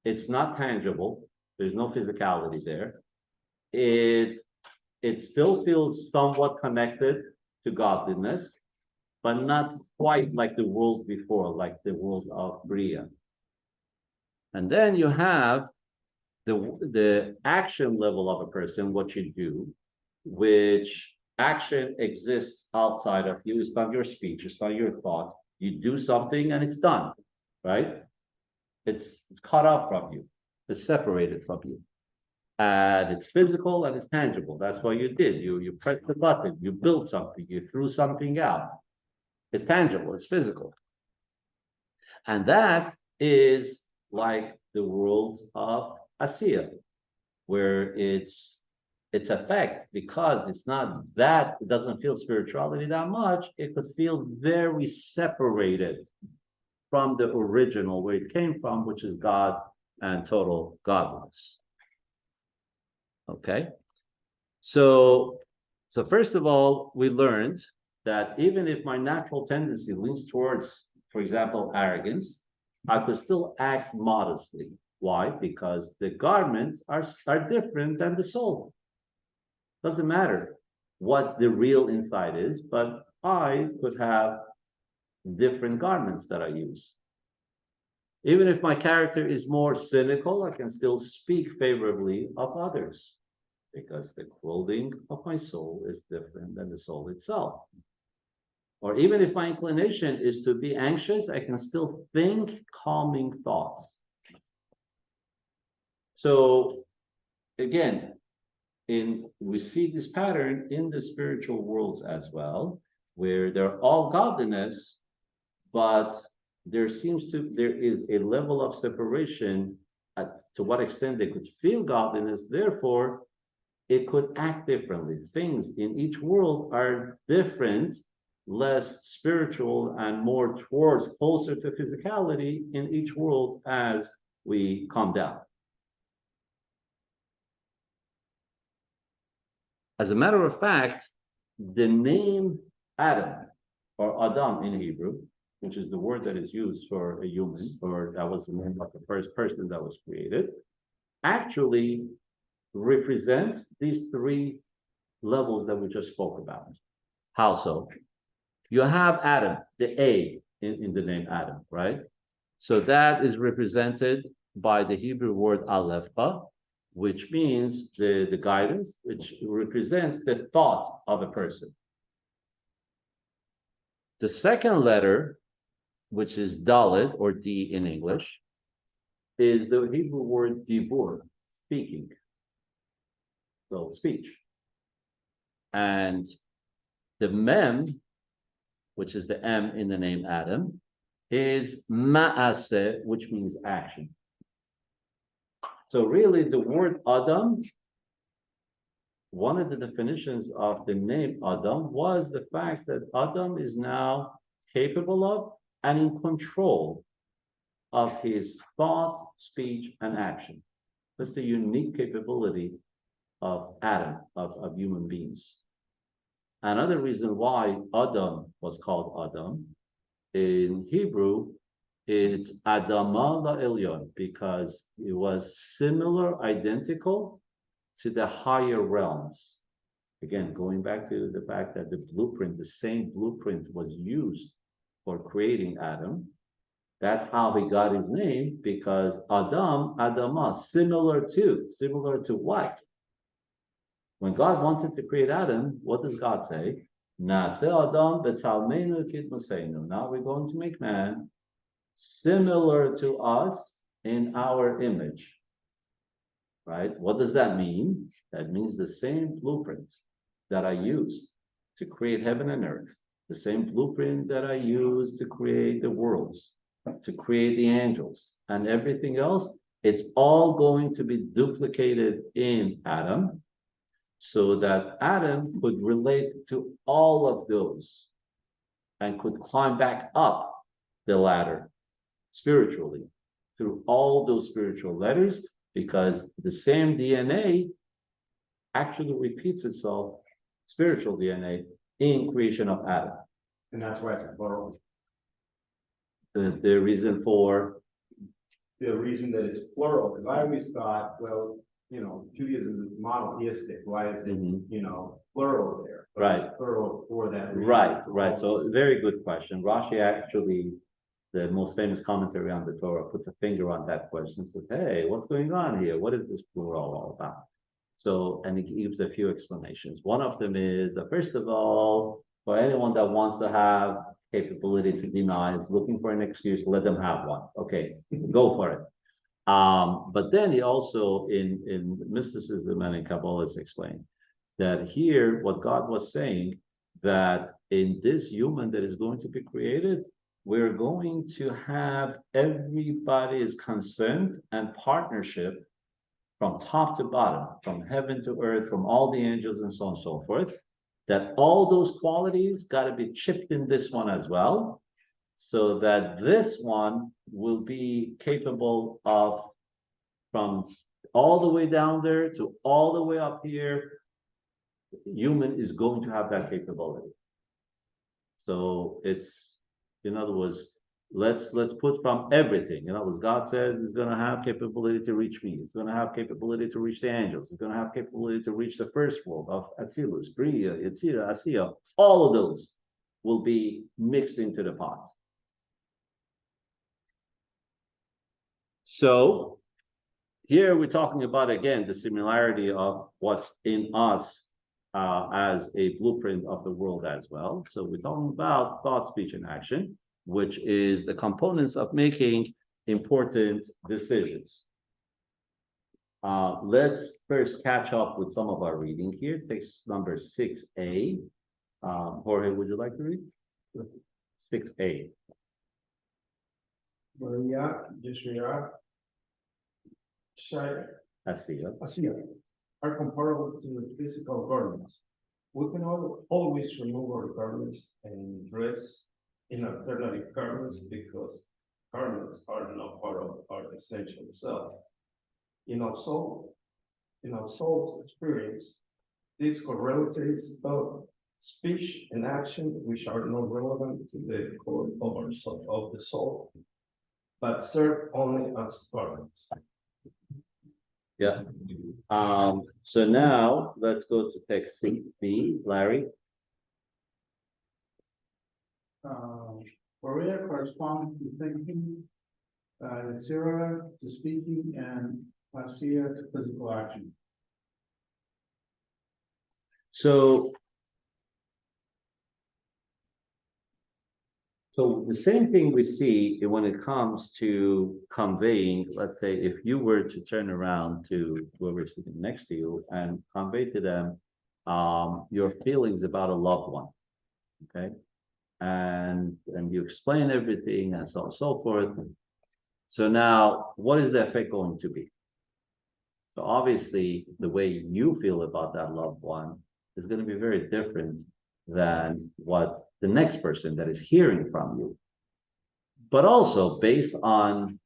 it's not tangible, there's no physicality there. It still feels somewhat connected to godliness, but not quite like the world before, like the world of Bria. And then you have the action level of a person, what you do, which action exists outside of you. It's not your speech, it's not your thought. You do something and it's done, right? It's cut off from you, it's separated from you. And it's physical and it's tangible. That's what you did. You pressed the button, you built something, you threw something out. It's tangible, it's physical. And that is like the world of Asiya, where its effect, because it's not that, it doesn't feel spirituality that much, it could feel very separated from the original where it came from, which is God and total godliness. Okay, so first of all, we learned that even if my natural tendency leans towards, for example, arrogance, I could still act modestly. Why? Because the garments are different than the soul. Doesn't matter what the real inside is, but I could have different garments that I use. Even if my character is more cynical, I can still speak favorably of others, because the clothing of my soul is different than the soul itself. Or even if my inclination is to be anxious, I can still think calming thoughts. So again, we see this pattern in the spiritual worlds as well, where they're all godliness, but there is a level of separation to what extent they could feel godliness, therefore it could act differently. Things in each world are different, less spiritual and more towards closer to physicality in each world as we calm down. As a matter of fact, the name Adam or Adam in Hebrew, which is the word that is used for a human, or that was the name of the first person that was created, actually represents these three levels that we just spoke about. How so? You have Adam, the A in the name Adam, right? So that is represented by the Hebrew word Alepha, which means the guidance, which represents the thought of a person. The second letter, which is Dalet, or D in English, is the Hebrew word Dibur, speaking. So speech. And the Mem, which is the M in the name Adam, is Ma'aseh, which means action. So really the word Adam, one of the definitions of the name Adam was the fact that Adam is now capable of and in control of his thought, speech, and action. That's the unique capability of Adam, of human beings. Another reason why Adam was called Adam in Hebrew, it's Adama La'elyon, because it was similar, identical to the higher realms. Again, going back to the fact that the blueprint, the same blueprint was used for creating Adam. That's how he got his name, because Adam, Adama, similar to what? When God wanted to create Adam, what does God say? Na'aseh Adam b'tzalmeinu kidmaseinu. Now we're going to make man similar to us in our image. right? What does that mean? That means the same blueprint that I used to create heaven and earth, the same blueprint that I used to create the worlds, to create the angels and everything else, it's all going to be duplicated in Adam, so that Adam could relate to all of those and could climb back up the ladder spiritually through all those spiritual letters, because the same DNA actually repeats itself, spiritual DNA, in creation of Adam. And that's why it's plural. The reason for, The reason that it's plural, because I always thought, well, you know, Judaism is monotheistic, why is it, Mhm. you know, plural there? But Right. it's plural for that reason. right. So very good question. Rashi actually, the most famous commentary on the Torah, puts a finger on that question and says, hey, what's going on here? What is this plural all about? So, and he gives a few explanations. One of them is that, first of all, for anyone that wants to have capability to deny, is looking for an excuse, let them have one. Okay, go for it. But then he also, in mysticism and in Kabbalah, is explained that here, what God was saying, that in this human that is going to be created, we're going to have everybody's consent and partnership from top to bottom, from heaven to earth, from all the angels and so on and so forth, that all those qualities got to be chipped in this one as well, so that this one will be capable of, from all the way down there to all the way up here, human is going to have that capability. So it's, in other words, let's put from everything. In other words, God says it's going to have capability to reach me. It's going to have capability to reach the angels. It's going to have capability to reach the first world of Atzilus, Bria, Yetzirah, Asiya. All of those will be mixed into the pot. So here we're talking about, again, the similarity of what's in us as a blueprint of the world as well. So we're talking about thought, speech, and action, which is the components of making important decisions. Let's first catch up with some of our reading here. Text number 6a. Jorge, would you like to read? 6a. Maria, Yeshua, Shai, Asiya. Asiya are comparable to physical garments. We can always remove our garments and dress in alternative garments because garments are not part of our essential self. In our soul's experience, these correlatives of speech and action, which are not relevant to the core of our soul, of the soul, but serve only as garments. Yeah. So now let's go to text 6b, Larry. Maria corresponds to thinking, Yetzirah to speaking, and Asiya to physical action. So the same thing we see when it comes to conveying, let's say, if you were to turn around to whoever's sitting next to you and convey to them your feelings about a loved one, okay? And you explain everything and so on and so forth. So now, what is the effect going to be? So obviously, the way you feel about that loved one is going to be very different than what the next person that is hearing from you. But also based on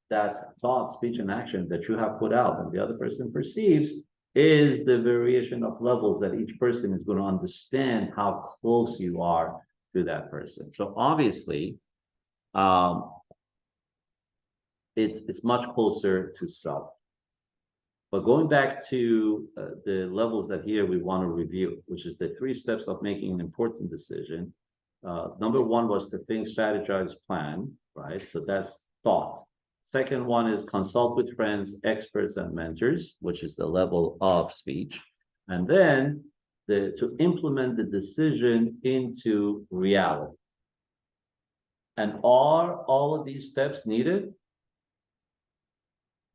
that thought, speech, and action that you have put out and the other person perceives is the variation of levels that each person is going to understand how close you are to that person. So obviously, it's much closer to self. But going back to the levels that here we want to review, which is the 3 steps of making an important decision. Number 1 was to think, strategize, plan, right? So that's thought. Second one is consult with friends, experts, and mentors, which is the level of speech. And then to implement the decision into reality. And are all of these steps needed?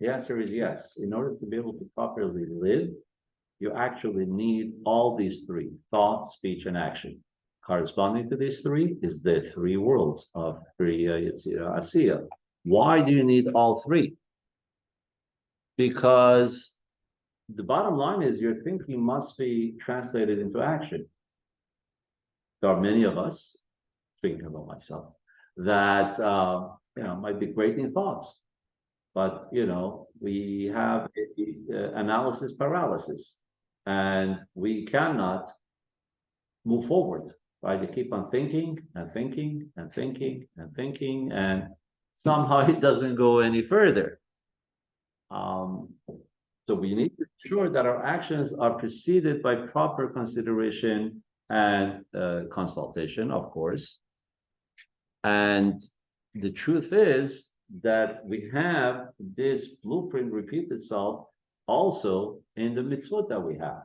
The answer is yes. In order to be able to properly live, you actually need all these three: thought, speech, and action. Corresponding to these three is the three worlds of Bria, Yetzirah, Asiya. Why do you need all three? Because the bottom line is your thinking must be translated into action. There are many of us, speaking about myself, that might be great in thoughts, but we have analysis paralysis, and we cannot move forward. Right? You keep on thinking and thinking and thinking and thinking, and somehow it doesn't go any further. So we need to ensure that our actions are preceded by proper consideration and consultation, of course. And the truth is that we have this blueprint repeat itself also in the mitzvot that we have.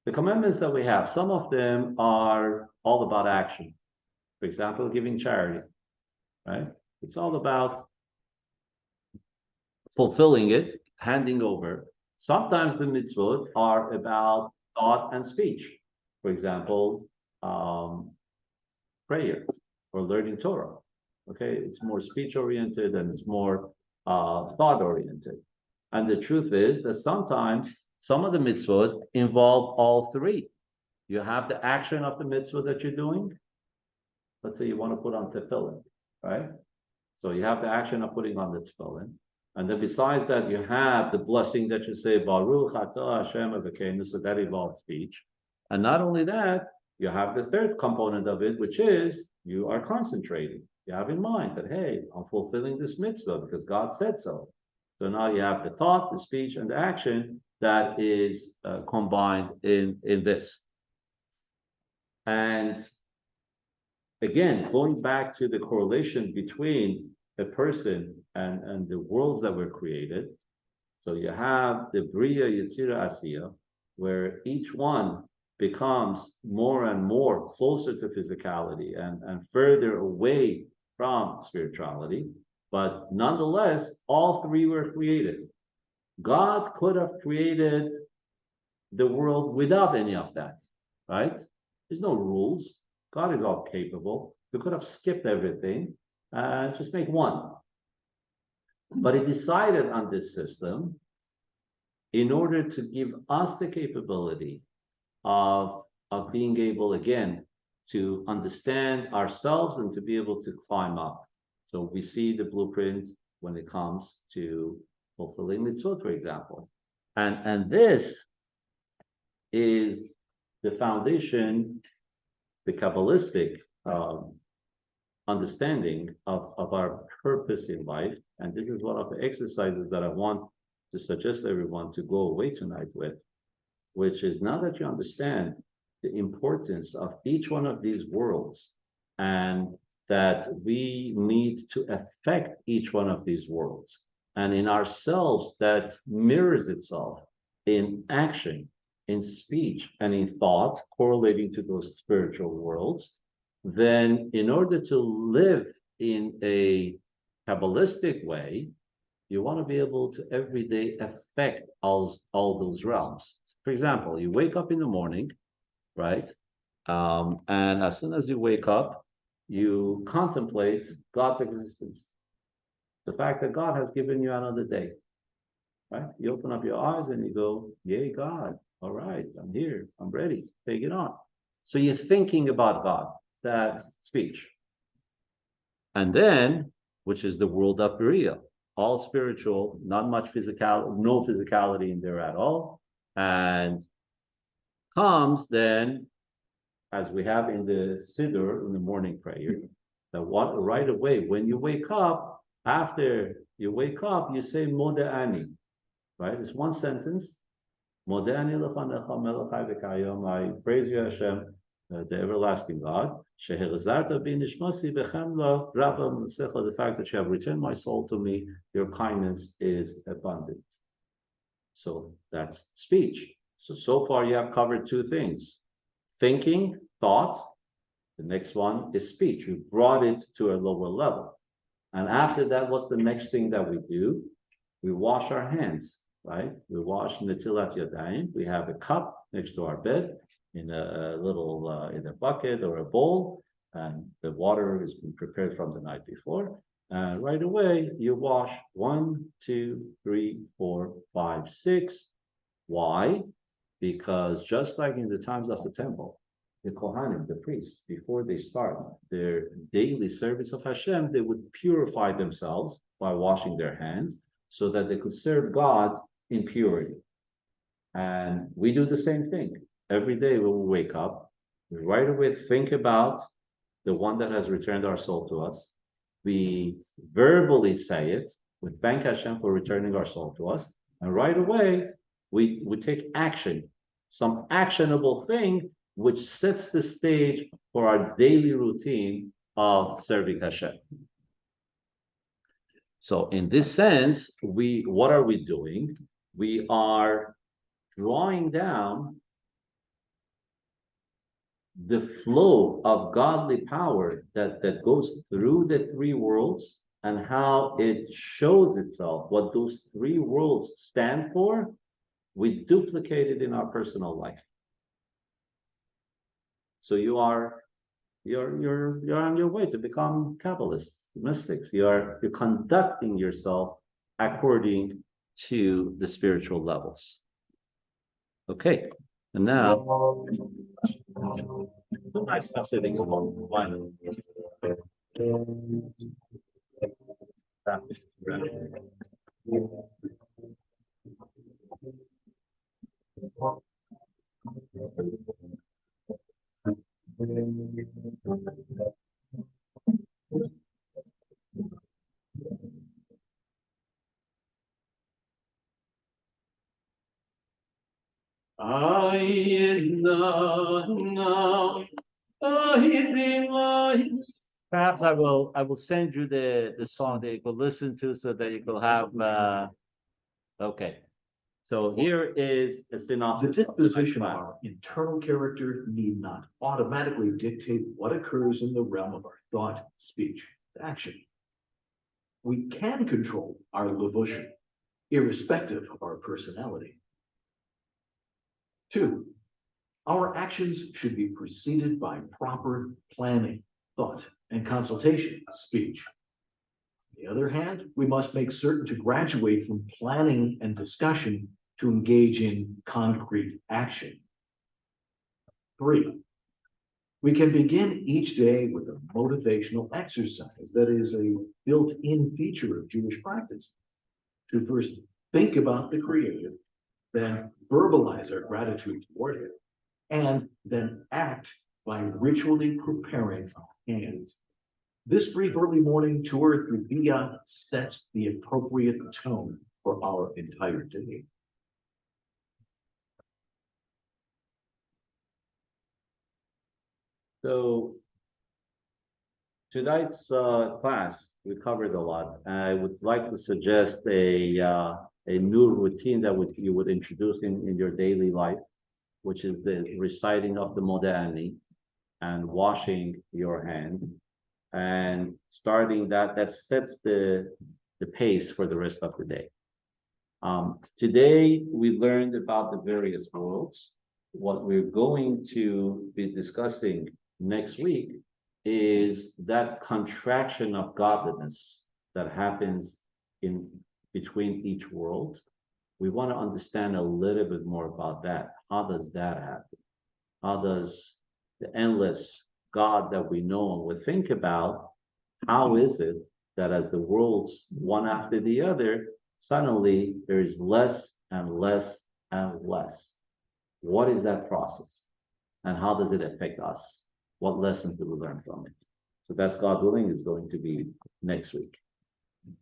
The commandments that we have, some of them are all about action. For example, giving charity, right? It's all about fulfilling it, handing over. Sometimes the mitzvot are about thought and speech. For example, prayer or learning Torah. Okay, it's more speech oriented and it's more thought oriented. And the truth is that sometimes some of the mitzvot involve all three. You have the action of the mitzvah that you're doing. Let's say you want to put on tefillin, right? So you have the action of putting on the tefillin. And then besides that, you have the blessing that you say, Baruch atah Hashem Elokeinu, so that involves speech. And not only that, you have the third component of it, which is you are concentrating. You have in mind that, hey, I'm fulfilling this mitzvah because God said so. So now you have the thought, the speech, and the action that is combined in this. And again, going back to the correlation between a person and the worlds that were created. So you have the Bria, Yetzirah, Asiya, where each one becomes more and more closer to physicality and further away from spirituality. But nonetheless, all three were created. God could have created the world without any of that, right? There's no rules. God is all capable. He could have skipped everything and just make one. But he decided on this system in order to give us the capability of being able, again, to understand ourselves and to be able to climb up. So we see the blueprint when it comes to fulfilling mitzvot, for example. And this is the foundation, the Kabbalistic understanding of our purpose in life. And this is one of the exercises that I want to suggest everyone to go away tonight with, which is now that you understand the importance of each one of these worlds and that we need to affect each one of these worlds. And in ourselves, that mirrors itself in action, in speech, and in thought, correlating to those spiritual worlds. Then in order to live in a Kabbalistic way, you want to be able to every day affect all those realms. For example, you wake up in the morning, right? And as soon as you wake up, you contemplate God's existence. The fact that God has given you another day, right? You open up your eyes and you go, yay, God. All right, I'm here. I'm ready. Take it on. So you're thinking about God, that speech. And then, which is the world of Bria, all spiritual, not much physical, no physicality in there at all. And comes then, as we have in the Siddur, in the morning prayer, that right away, when you wake up, after you wake up, you say Modeh Ani, right? It's one sentence. Modeh Ani lefanecha melech chai v'kayom. I praise you, Hashem, the everlasting God. Sheherzarta bi nishmasi b'chemla rabba m'secha. The fact that you have returned my soul to me, your kindness is abundant. So that's speech. So far you have covered two things: thinking, thought. The next one is speech. You brought it to a lower level. And after that, what's the next thing that we do? we wash our hands, right? We wash Netilat Yadayim. We have a cup next to our bed in a little in a bucket or a bowl, and the water has been prepared from the night before. And right away, you wash 1, 2, 3, 4, 5, 6. Why? Because just like in the times of the temple, the Kohanim, the priests, before they start their daily service of Hashem, they would purify themselves by washing their hands so that they could serve God in purity. And we do the same thing. Every day when we wake up, we right away think about the one that has returned our soul to us. We verbally say it. We thank Hashem for returning our soul to us. And right away, we take action, some actionable thing which sets the stage for our daily routine of serving Hashem. So in this sense, what are we doing? We are drawing down the flow of godly power that goes through the three worlds and how it shows itself, what those three worlds stand for, we duplicate it in our personal life. So you're on your way to become Kabbalists, mystics. You're conducting yourself according to the spiritual levels. Okay, and now nice sitting along one. Perhaps I will send you the song that you could listen to so that you could have okay. So here is a The synopsis. disposition of our internal character need not automatically dictate what occurs in the realm of our thought, speech, and action. We can control our levushim, irrespective of our personality. 2, our actions should be preceded by proper planning, thought, and consultation, speech. On the other hand, we must make certain to graduate from planning and discussion to engage in concrete action. 3, we can begin each day with a motivational exercise that is a built-in feature of Jewish practice. To first think about the Creator, then verbalize our gratitude toward Him, and then act by ritually preparing our hands. This brief early morning tour through Bia sets the appropriate tone for our entire day. So tonight's class, we covered a lot. I would like to suggest a new routine that you would introduce in your daily life, which is the reciting of the Modani and washing your hands. And starting that sets the pace for the rest of the day. Today, we learned about the various worlds. What we're going to be discussing next week is that contraction of godliness that happens in between each world. We want to understand a little bit more about that. How does that happen? How does the endless God that we know and we think about, how is it that as the worlds one after the other, suddenly there is less and less and less? What is that process? And how does it affect us? What lessons do we learn from it? So that's, God willing, is going to be next week.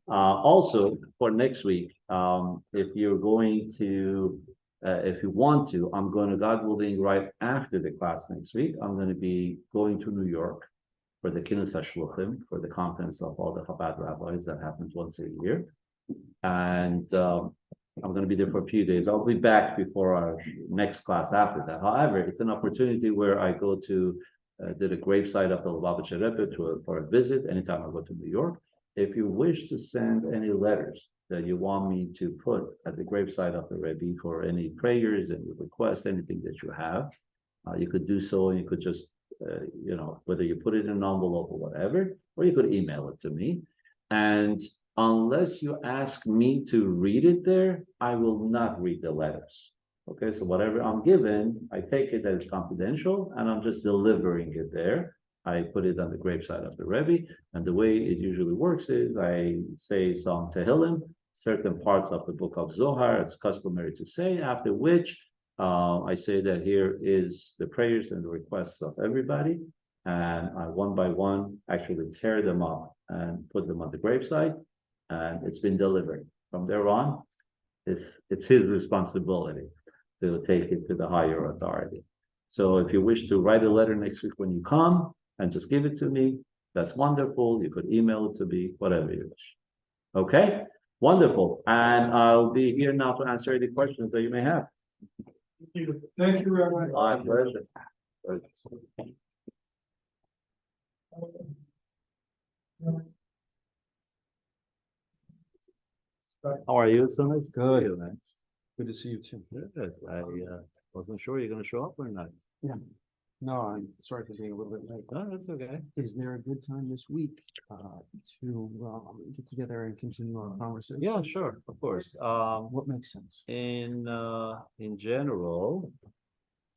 Also, for next week, if you're going to, if you want to, I'm going to, God willing, right after the class next week, I'm going to be going to New York for the Kinus HaShluchim, for the conference of all the Chabad rabbis that happens once a year. And I'm going to be there for a few days. I'll be back before our next class after that. However, it's an opportunity where I go to the gravesite of the Lubavitcher Rebbe for a visit anytime I go to New York. If you wish to send any letters that you want me to put at the graveside of the Rebbe for any prayers and requests, anything that you have, you could do so, and you could just, whether you put it in an envelope or whatever, or you could email it to me. And unless you ask me to read it there, I will not read the letters. Okay, so whatever I'm given, I take it as confidential, and I'm just delivering it there. I put it on the graveside of the Rebbe, and the way it usually works is I say some Tehillim, certain parts of the book of Zohar, it's customary to say, after which I say that here is the prayers and the requests of everybody, and I one by one actually tear them up and put them on the graveside, and it's been delivered. From there on, it's his responsibility to take it to the higher authority. So if you wish to write a letter next week when you come and just give it to me, that's wonderful. You could email it to me, whatever you wish. Okay, wonderful. And I'll be here now to answer any questions that you may have. Thank you, Rabbi. My pleasure. How are you, Sumis? Good, man. Good to see you too. Good. I wasn't sure you're gonna show up or not. No, I'm sorry for being a little bit late. No, that's okay. Is there a good time this week to get together and continue our conversation? Yeah, sure, of course. What makes sense? In general,